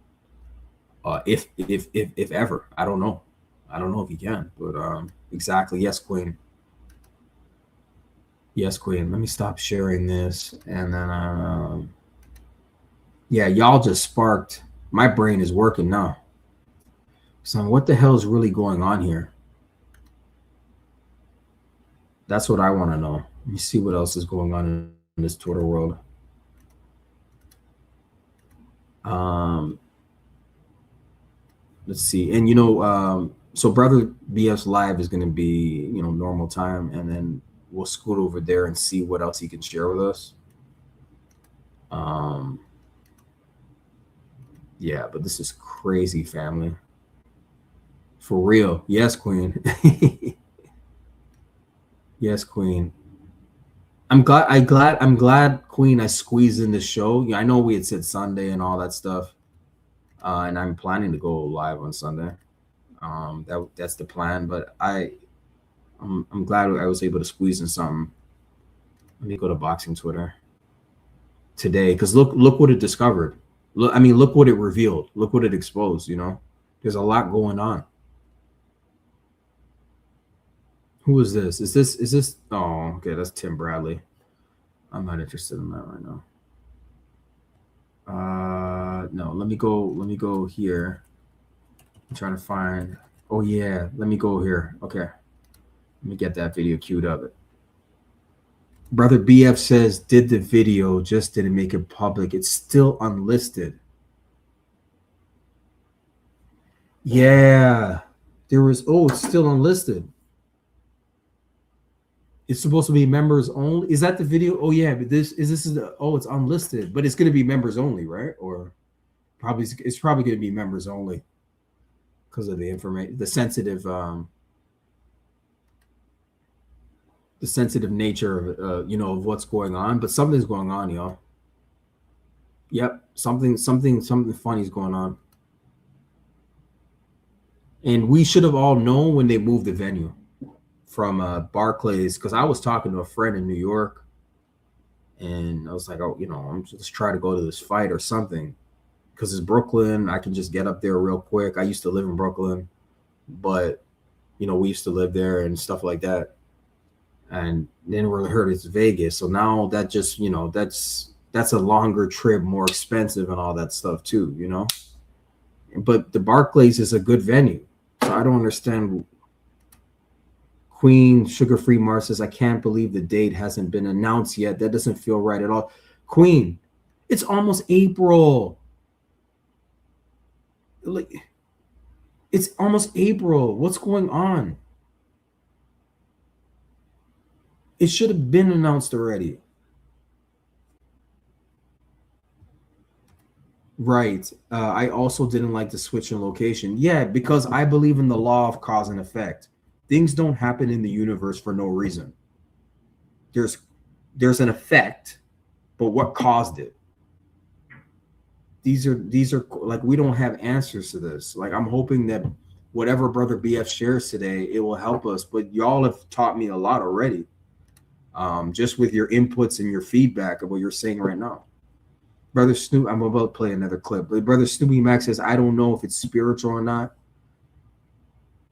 If ever. I don't know if he can, but exactly. Yes, Queen. Yes, Queen. Let me stop sharing this. And then, yeah, y'all just sparked. My brain is working now. So what the hell is really going on here? That's what I want to know. Let me see what else is going on in this Twitter world. Let's see. And, so Brother BF's live is going to be, normal time. And then we'll scoot over there and see what else he can share with us. Yeah, but this is crazy, family. For real. Yes, Queen. Yes, Queen. I'm glad, Queen, I squeezed in the show. I know we had said Sunday and all that stuff. And I'm planning to go live on Sunday. That's the plan, but I'm glad I was able to squeeze in something. Let me go to boxing Twitter today, because look what it discovered. Look what it revealed. Look what it exposed. There's a lot going on. Who is this? Is this? Oh, okay, that's Tim Bradley. I'm not interested in that right now. No, let me go here. I'm trying to find, oh yeah, let me go here. Okay. Let me get that video queued up. Brother BF says, did the video, just didn't make it public. It's still unlisted. Yeah. There was, it's still unlisted. It's supposed to be members only. Is that the video? Oh yeah, but this is the, it's unlisted, but it's going to be members only, right? Or probably it's probably going to be members only because of the information, the sensitive nature of of what's going on. But something's going on, y'all. Yep, something funny is going on, and we should have all known when they moved the venue from Barclays, because I was talking to a friend in New York, and I was like, I'm just try to go to this fight or something, because it's Brooklyn. I can just get up there real quick. I used to live in Brooklyn, but we used to live there and stuff like that. And then we heard it's Vegas, so now that just that's a longer trip, more expensive, and all that stuff too. But the Barclays is a good venue, so I don't understand. Queen Sugar Free Mars says, I can't believe the date hasn't been announced yet. That doesn't feel right at all. Queen, it's almost April. It's almost April. What's going on? It should have been announced already. Right. I also didn't like the switch in location. Yeah, because I believe in the law of cause and effect. Things don't happen in the universe for no reason. There's an effect, but what caused it? These are like, we don't have answers to this. Like, I'm hoping that whatever Brother BF shares today, it will help us. But y'all have taught me a lot already, just with your inputs and your feedback of what you're saying right now. Brother Snoop, I'm about to play another clip. But Brother Snoopy Max says, I don't know if it's spiritual or not,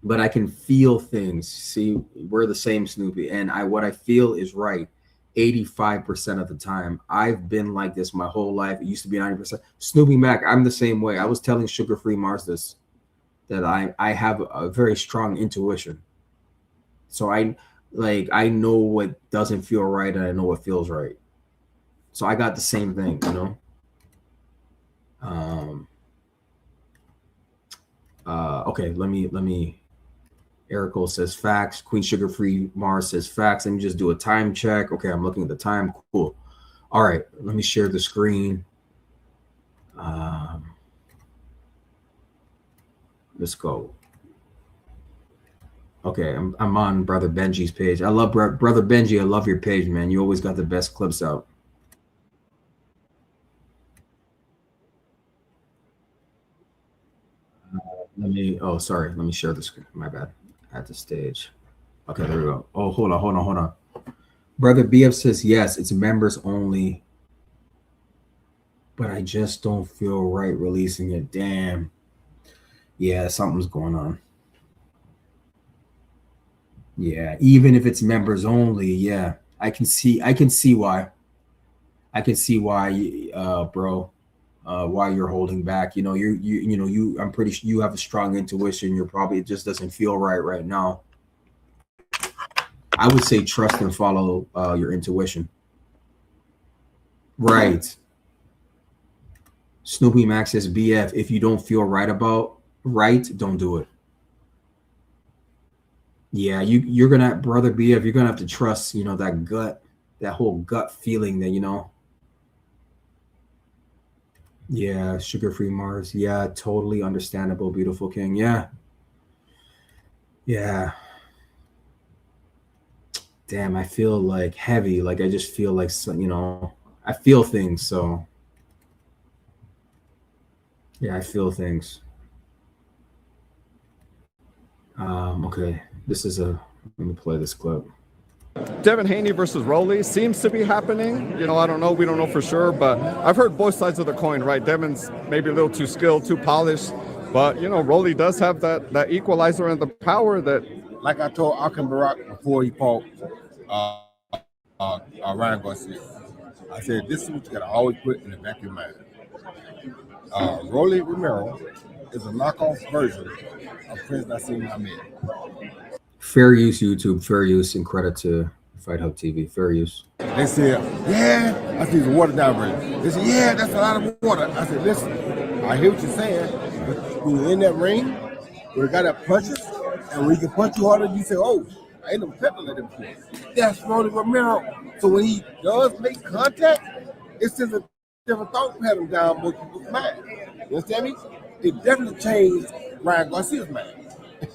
but I can feel things. See, we're the same, Snoopy. And what I feel is right 85% of the time. I've been like this my whole life. It used to be 90%. Snoopy Mac, I'm the same way. I was telling Sugar Free Mars this, that I have a very strong intuition. So I know what doesn't feel right, and I know what feels right. So I got the same thing, Okay, let me Erico says facts. Queen Sugar Free Mars says facts. Let me just do a time check. Okay, I'm looking at the time. Cool. All right, let me share the screen. Let's go. Okay, I'm on Brother Benji's page. I love Brother Benji. I love your page, man. You always got the best clips out. Let me share the screen. My bad. At the stage. Okay, there we go. Oh, hold on. Brother BF says, yes, it's members only, but I just don't feel right releasing it. Damn. Yeah, something's going on. Yeah, even if it's members only, yeah, I can see why. I can see why, bro. Why you're holding back. I'm pretty sure you have a strong intuition. It just doesn't feel right now. I would say trust and follow your intuition. Right. Snoopy Max says, BF, if you don't feel right about don't do it. Yeah, you're gonna, Brother BF, you're gonna have to trust, that whole gut feeling that, Yeah, Sugar Free Mars. Yeah, totally understandable, beautiful king. Yeah. Damn, I feel like heavy. Like I just feel like, I feel things. So yeah, I feel things. Okay, let me play this clip. Devin Haney versus Rolly seems to be happening. I don't know. We don't know for sure, but I've heard both sides of the coin, right? Devin's maybe a little too skilled, too polished, but, Rolly does have that equalizer and the power that... Like I told Akim Barak before he fought Ryan Garcia. I said, this is what you got to always put in the back of your mind. Rolly Romero is a knockoff version of Prince Nassim Ahmed. Fair use, YouTube. Fair use, and credit to Fight Hub TV. Fair use. They said, yeah, I see the water down version. They said, yeah, that's a lot of water. I said, listen, I hear what you're saying, but when you're in that ring, where the guy that punches, and when he can punch you harder, you say, oh, I ain't never felt like that before. That's Rolly Romero. So when he does make contact, it's just a different thought pattern down most people's mind. You understand me? It definitely changed Ryan Garcia's mind.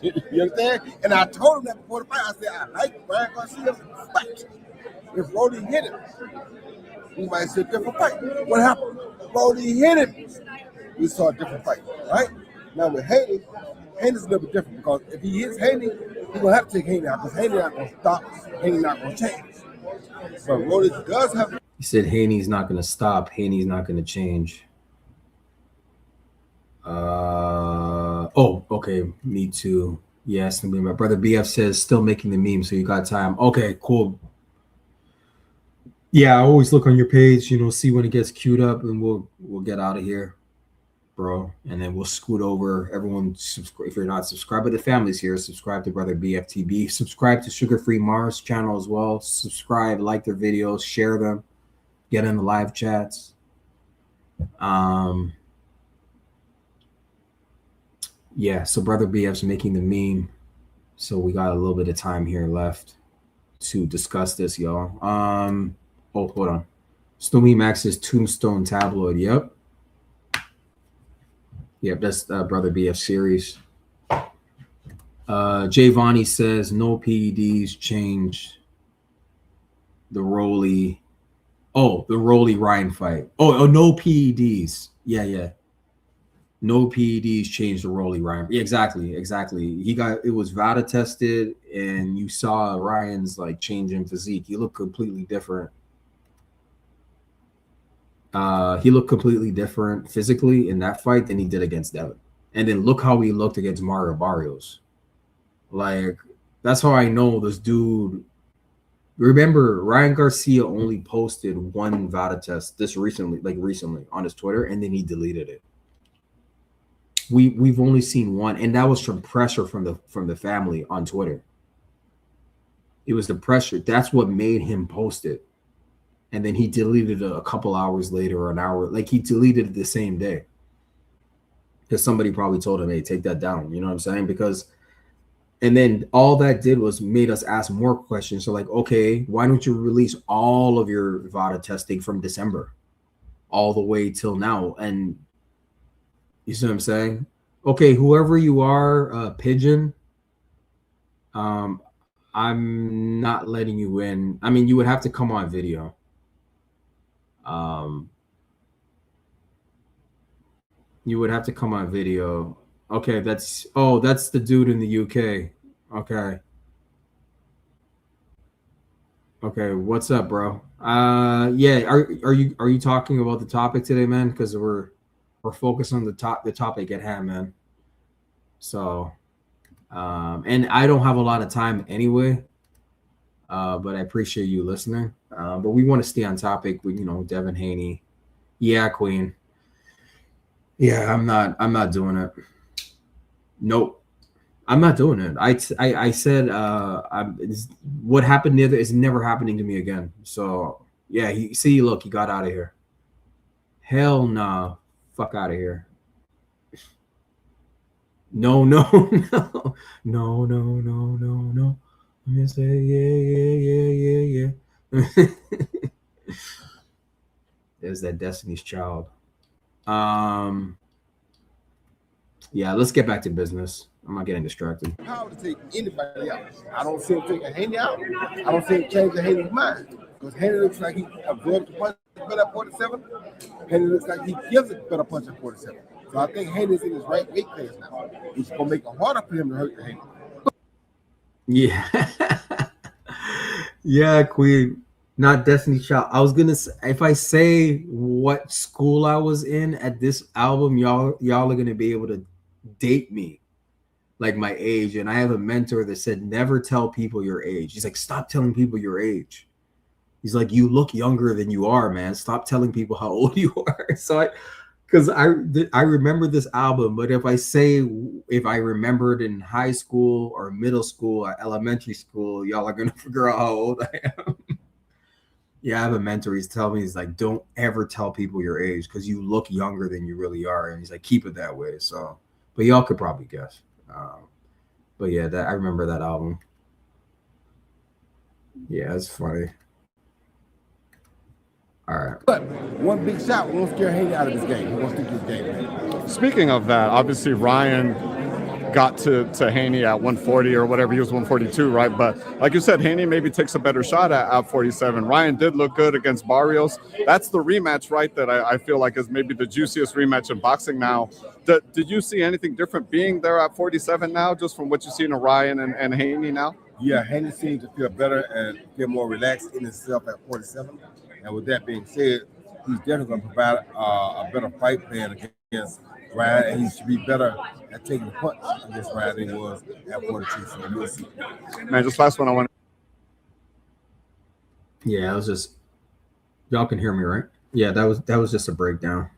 You understand? And I told him that before the fight. I said, I like Ryan Garcia's fight. If Rolly hit him, we might see a different fight. What happened? Rolly hit him. We saw a different fight, right? Now with Haney, Haney's a little bit different because if he hits Haney, he's going to have to take Haney out because Haney not going to stop. Haney not going to change. But Rolly does have. He said Haney's not going to stop. Haney's not going to change. Oh, okay. Me too. Yes, my brother BF says still making the meme, so you got time. Okay, cool. Yeah, I always look on your page, see when it gets queued up, and we'll get out of here, bro. And then we'll scoot over. Everyone, if you're not subscribed, but the family's here, subscribe to brother BFTB. Subscribe to Sugar Free Mars channel as well. Subscribe, like their videos, share them, get in the live chats. Yeah, so brother BF's making the meme, so we got a little bit of time here left to discuss this, y'all. Oh, hold on. Stormy Max's Tombstone Tabloid. Yep, that's brother BF series. Jay Vonnie says no PEDs changed the Rolly. Oh, the Rolly Ryan fight. Oh, no PEDs. Yeah. No PEDs changed the Rolly Ryan. Yeah, exactly. It was VADA tested, and you saw Ryan's change in physique. He looked completely different. He looked completely different physically in that fight than he did against Devin. And then look how he looked against Mario Barrios. That's how I know this dude. Remember, Ryan Garcia only posted one VADA test recently on his Twitter, and then he deleted it. We've only seen one, and that was from pressure from the family on Twitter. It was the pressure. That's what made him post it. And then he deleted it a couple hours later or an hour. He deleted it the same day. Because somebody probably told him, hey, take that down. You know what I'm saying? And then all that did was made us ask more questions. So okay, why don't you release all of your VADA testing from December all the way till now? And you see what I'm saying? Okay, whoever you are, Pigeon, I'm not letting you in. I mean, you would have to come on video. You would have to come on video. Okay, that's the dude in the UK. Okay, what's up, bro? Yeah, are you talking about the topic today, man? Because we're focused on the topic at hand, man. So, and I don't have a lot of time anyway, but I appreciate you listening. But we want to stay on topic with, Devin Haney. Yeah, Queen. Yeah, I'm not doing it. Nope. I'm not doing it. I said what happened the other is never happening to me again. So yeah, look, he got out of here. Hell nah. Fuck out of here. No. I'm gonna say yeah. There's that Destiny's Child. Yeah, let's get back to business. I'm not getting distracted. How to take anybody out? I don't see him taking Haney out. I don't see him changing Haney's mind. Because Haney looks like he absorbed the punch at 47. Haney looks like he gives a better punch at 47. So I think Haney's in his right weight class now. It's going to make it harder for him to hurt Haney. Yeah. Yeah, Queen. Not Destiny's Child. I was gonna say, if I say what school I was in at this album, y'all are gonna be able to date me, my age. And I have a mentor that said, never tell people your age. He's like, stop telling people your age. He's like, you look younger than you are, man. Stop telling people how old you are. So because I remember this album, but if I remembered in high school or middle school or elementary school, y'all are gonna figure out how old I am. Yeah, I have a mentor. He's telling me, he's like, don't ever tell people your age because you look younger than you really are, and he's like, keep it that way. So, but y'all could probably guess. But yeah, that I remember that album. Yeah, it's funny. All right. But one big shot won't scare Haney out of this game. He wants to get his game. Speaking of that, obviously Ryan got to Haney at 140 or whatever. He was 142, right? But like you said, Haney maybe takes a better shot at 47. Ryan did look good against Barrios. That's the rematch, right, that I feel like is maybe the juiciest rematch in boxing now. Did you see anything different being there at 47 now, just from what you've seen of Ryan and Haney now? Yeah, Haney seems to feel better and feel more relaxed in himself at 47. And with that being said, he's definitely going to provide a better fight plan against Ryan, and he should be better at taking the punch against Ryan than he was at 42. So we'll see. Man, just last one I want. Yeah, it was just, y'all can hear me, right? Yeah, that was just a breakdown.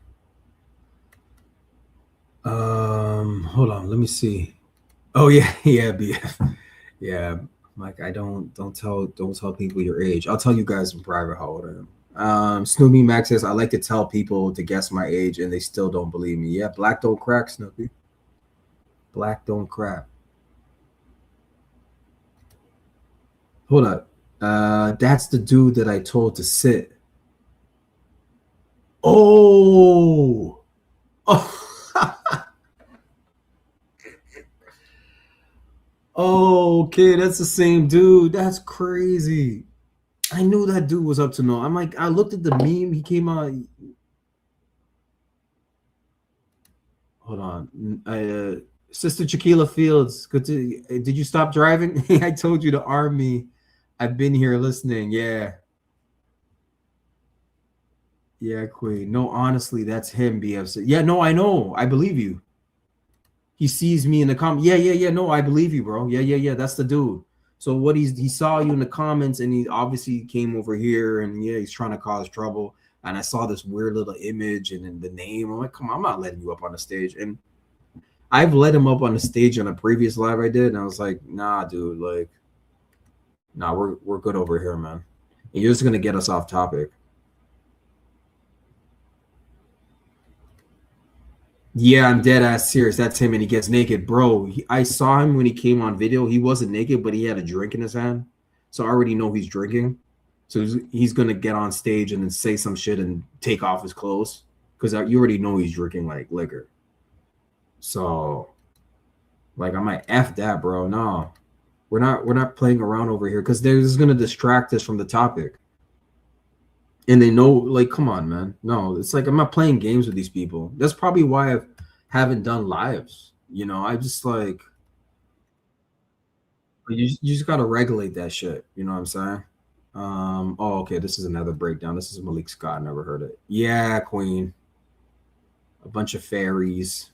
Hold on, let me see. Oh yeah, BF. Yeah, Mike, I don't tell people your age. I'll tell you guys in private how old I am. Snoopy Max says, I like to tell people to guess my age and they still don't believe me. Yeah, black don't crack, Snoopy. Black don't crack. Hold up. That's the dude that I told to sit. Oh. Oh, okay, that's the same dude. That's crazy. I knew that dude was up to no. I'm like, I looked at the meme. He came out. Hold on. Sister Chiquila Fields. Good to. Did you stop driving? I told you to arm me. I've been here listening. Yeah. Yeah, Queen. No, honestly, that's him, BF. Yeah, no, I know. I believe you. He sees me in the comment. Yeah. No, I believe you, bro. Yeah. That's the dude. So what he saw you in the comments, and he obviously came over here, and yeah, he's trying to cause trouble. And I saw this weird little image and then the name. I'm like, come on, I'm not letting you up on the stage. And I've let him up on the stage on a previous live I did, and I was like, nah, dude, like, nah, we're good over here, man. And you're just gonna get us off topic. Yeah, I'm dead ass serious. That's him, and he gets naked, bro. I saw him when he came on video. He wasn't naked, but he had a drink in his hand, so I already know he's drinking. So he's gonna get on stage and then say some shit and take off his clothes because you already know he's drinking like liquor. So, like, I'm like, F that, bro. No, we're not playing around over here because they're just gonna distract us from the topic. And they know, like, come on, man. No, it's like I'm not playing games with these people. That's probably why I haven't done lives. You know, I just like you just gotta regulate that shit. You know what I'm saying? Oh, okay. This is another breakdown. This is Malik Scott. Never heard it. Yeah, Queen. A bunch of fairies.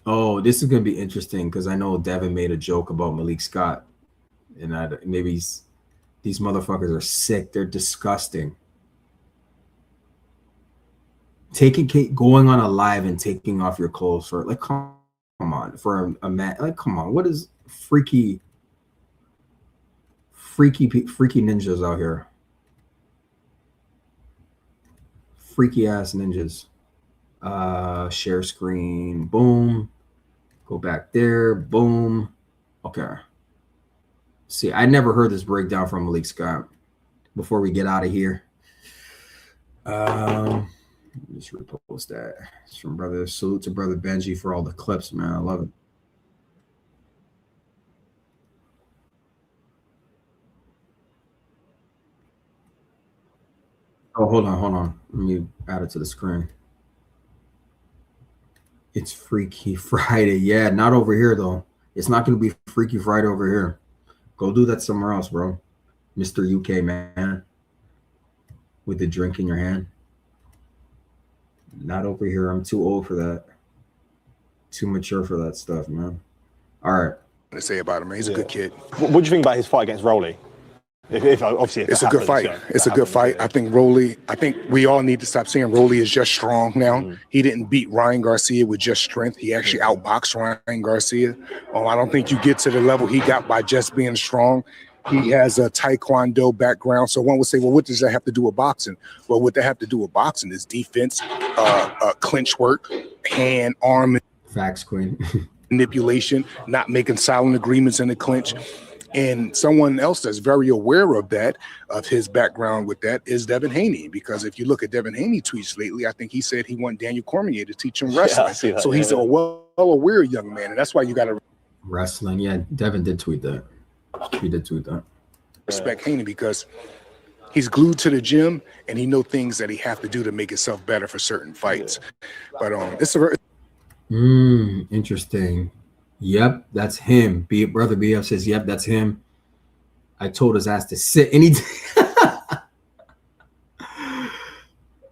Oh, this is gonna be interesting because I know Devin made a joke about Malik Scott, and maybe these motherfuckers are sick. They're disgusting. Going on a live and taking off your clothes for like, come on, for a man. Like, come on, what is freaky ninjas out here? Freaky ass ninjas. Share screen. Boom. Go back there. Boom. Okay. See, I never heard this breakdown from Malik Scott. Before we get out of here, just repost that. It's from brother. Salute to brother Benji for all the clips, man. I love it. Oh, hold on. Let me add it to the screen. It's Freaky Friday. Yeah, not over here though. It's not going to be Freaky Friday over here. Go do that somewhere else, bro. Mr. UK man. With the drink in your hand. Not over here. I'm too old for that. Too mature for that stuff, man. All right. to say about him, man. He's a good kid. What do you think about his fight against Rolly? If obviously It's a good fight. It's a good fight. I think we all need to stop saying Rolly is just strong now. He didn't beat Ryan Garcia with just strength. He actually outboxed Ryan Garcia. I don't think you get to the level he got by just being strong. He has a Taekwondo background. So one would say, well, what does that have to do with boxing? Well, what that have to do with boxing is defense, clinch work, hand, arm. Facts, Queen. Manipulation, not making silent agreements in the clinch. And someone else that's very aware of that, of his background with that, is Devin Haney. Because if you look at Devin Haney tweets lately, I think he said he want Daniel Cormier to teach him wrestling. That, so he's a well-aware young man, and that's why you got to wrestling. Yeah, Devin did tweet that. He did tweet that. Respect Haney because he's glued to the gym and he knows things that he have to do to make himself better for certain fights. But it's a very interesting. Yep, that's him. Brother BF says, yep, that's him. I told his ass to sit and he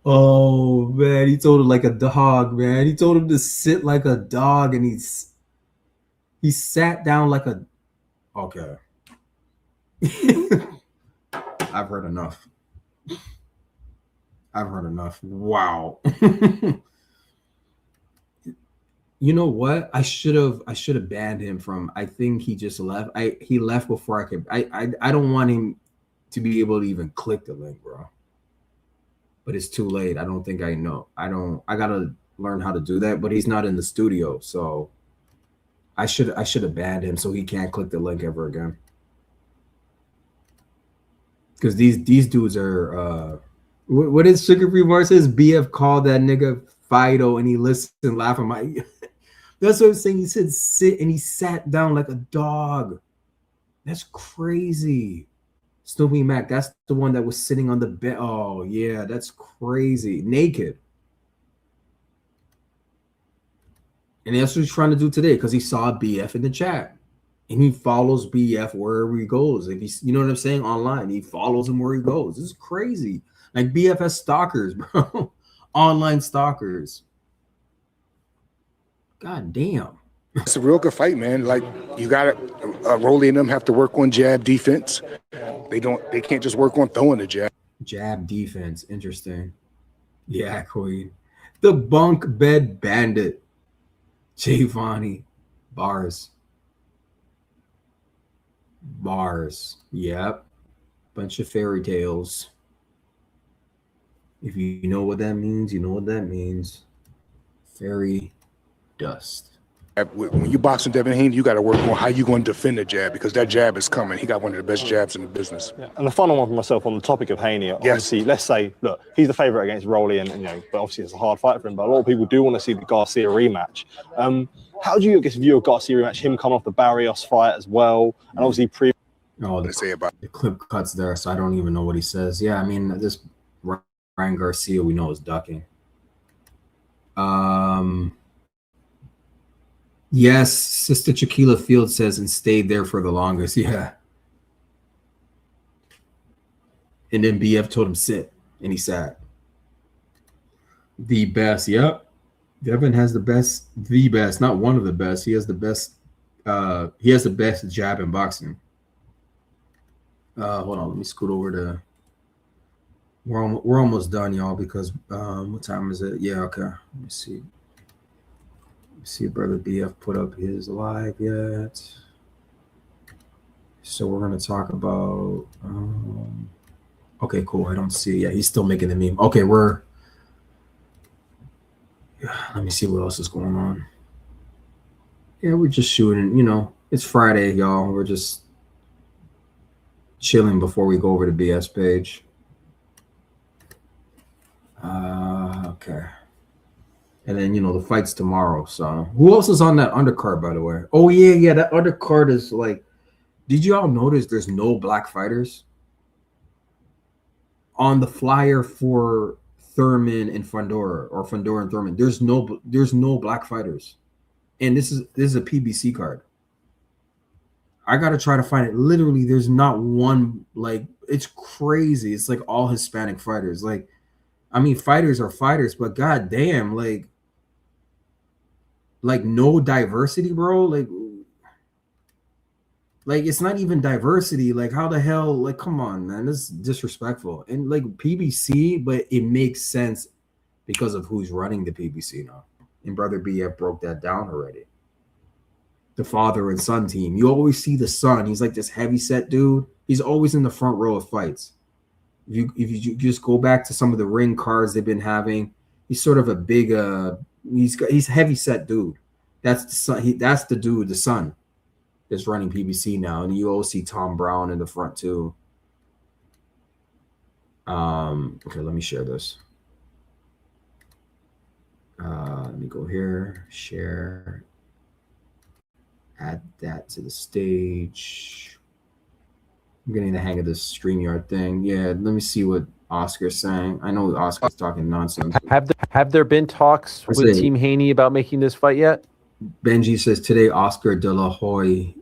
oh man, he told him like a dog, man. He told him to sit like a dog and he sat down like a okay. I've heard enough. Wow. You know what? I should have banned him from. I think he just left. He left before I could. I don't want him to be able to even click the link, bro. But it's too late. I don't think I know. I gotta learn how to do that. But he's not in the studio, so I should have banned him so he can't click the link ever again. Because these dudes are what is Sugar Free Mars says? BF called that nigga Fido and he listened laughing. That's what I'm saying. He said sit and he sat down like a dog. That's crazy. Snoopy Mac, that's the one that was sitting on the bed. Oh yeah, that's crazy. Naked. And that's what he's trying to do today because he saw BF in the chat. And he follows BF wherever he goes. If he's, you know what I'm saying, online, he follows him where he goes. This is crazy. Like BF has stalkers, bro. Online stalkers. God damn. It's a real good fight, man. Like you got to Rolly and them have to work on jab defense. They can't just work on throwing the jab. Jab defense, interesting. Yeah, Queen. The bunk bed bandit. Javani. Bars. Yep. Bunch of fairy tales. If you know what that means, you know what that means. Fairy dust. When you boxing Devin Haney, you got to work on how you going to defend the jab because that jab is coming. He got one of the best jabs in the business. Yeah. And the final one for myself on the topic of Haney. Obviously, let's say, look, he's the favourite against Rolly, and but obviously it's a hard fight for him. But a lot of people do want to see the Garcia rematch. How do you, view a Garcia rematch? Him coming off the Barrios fight as well, and obviously the clip cuts there, so I don't even know what he says. Yeah, I mean, this Ryan Garcia we know is ducking. Yes, Sister Chiquila Field says and stayed there for the longest. Yeah. And then BF told him sit, and he sat. The best, yep. Devin has the best, not one of the best. He has the best. He has the best jab in boxing. Hold on, let me scoot over to. We're almost done, y'all. Because what time is it? Yeah, okay. Let me see. See if Brother BF put up his live yet. So we're gonna talk about. Okay, cool. I don't see. Yeah, he's still making the meme. Okay, let me see what else is going on. Yeah, we're just shooting. It's Friday, y'all. We're just chilling before we go over to BS page. Okay. And then, the fight's tomorrow. So who else is on that undercard, by the way? Oh, yeah. That undercard is like, did you all notice there's no black fighters? On the flyer for Thurman and Fundora, or Fundora and Thurman, there's no black fighters. And this is a PBC card. I got to try to find it. Literally, there's not one, like, it's crazy. It's like all Hispanic fighters. Like, I mean, fighters are fighters, but goddamn, like no diversity, bro. Like, Like, it's not even diversity. Like, how the hell? Like, come on, man. This is disrespectful. And like PBC, but it makes sense because of who's running the PBC now. And Brother BF broke that down already. The father and son team. You always see the son. He's like this heavy set dude. He's always in the front row of fights. If you just go back to some of the ring cards they've been having, he's sort of a big he's heavy set dude. That's the son. That's the dude, the son, that's running PBC now. And you also see Tom Brown in the front too. Okay, let me share this. Let me go here, share, add that to the stage. I'm getting the hang of this StreamYard thing. Yeah, let me see what Oscar's saying. I know Oscar's talking nonsense. Have there been talks with Team Haney about making this fight yet? Benji says today Oscar De La Hoya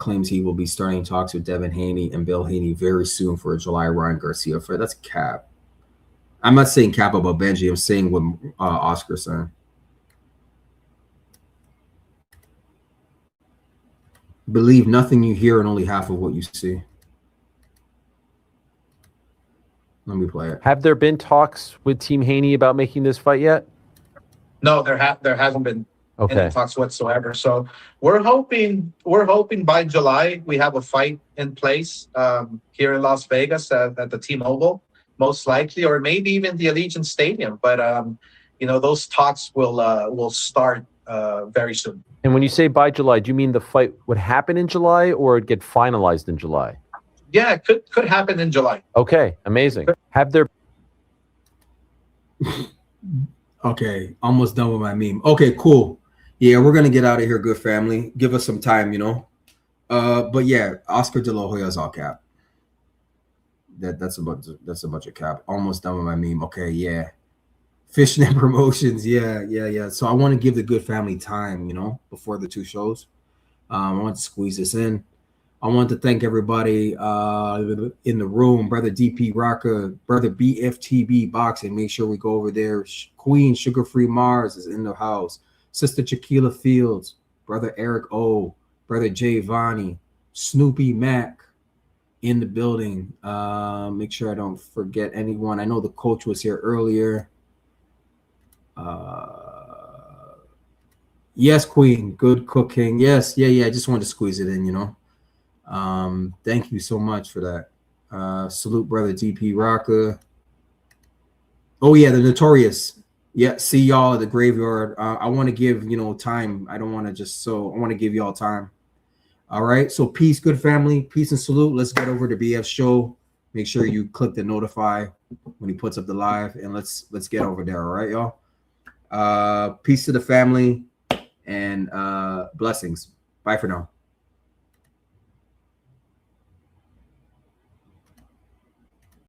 claims he will be starting talks with Devin Haney and Bill Haney very soon for a July Ryan Garcia fight. That's cap. I'm not saying cap about Benji. I'm saying what Oscar's saying. Believe nothing you hear and only half of what you see. Let me play it. Have there been talks with Team Haney about making this fight yet? No, there hasn't been any talks whatsoever. So we're hoping by July we have a fight in place here in Las Vegas at the T-Mobile, most likely, or maybe even the Allegiant Stadium. But those talks will start very soon. And when you say by July, do you mean the fight would happen in July or it'd get finalized in July? Yeah, it could happen in July. Okay, amazing. Have there... Okay, almost done with my meme. Okay, cool. Yeah, we're gonna get out of here, good family. Give us some time, But yeah, Oscar De La Hoya is all cap. That's a bunch of cap. Almost done with my meme. Okay, yeah. Fishnet Promotions, yeah. So I want to give the good family time, before the two shows. I want to squeeze this in. I want to thank everybody in the room, Brother DP Rocker, Brother BFTB Boxing. Make sure we go over there. Queen Sugar Free Mars is in the house. Sister Chiquila Fields, Brother Eric O, Brother Jay Vani, Snoopy Mac in the building. Make sure I don't forget anyone. I know the coach was here earlier. Yes, Queen, good cooking. Yes, yeah. I just wanted to squeeze it in, Thank you so much for that. Salute, Brother DP Rocker. Oh yeah, the Notorious. Yeah, see y'all at the graveyard. I want to give time. I don't want to I want to give y'all time. All right, so peace, good family. Peace and salute. Let's get over to BF show. Make sure you click the notify when he puts up the live, and let's get over there. All right, y'all. Peace to the family and blessings. Bye for now.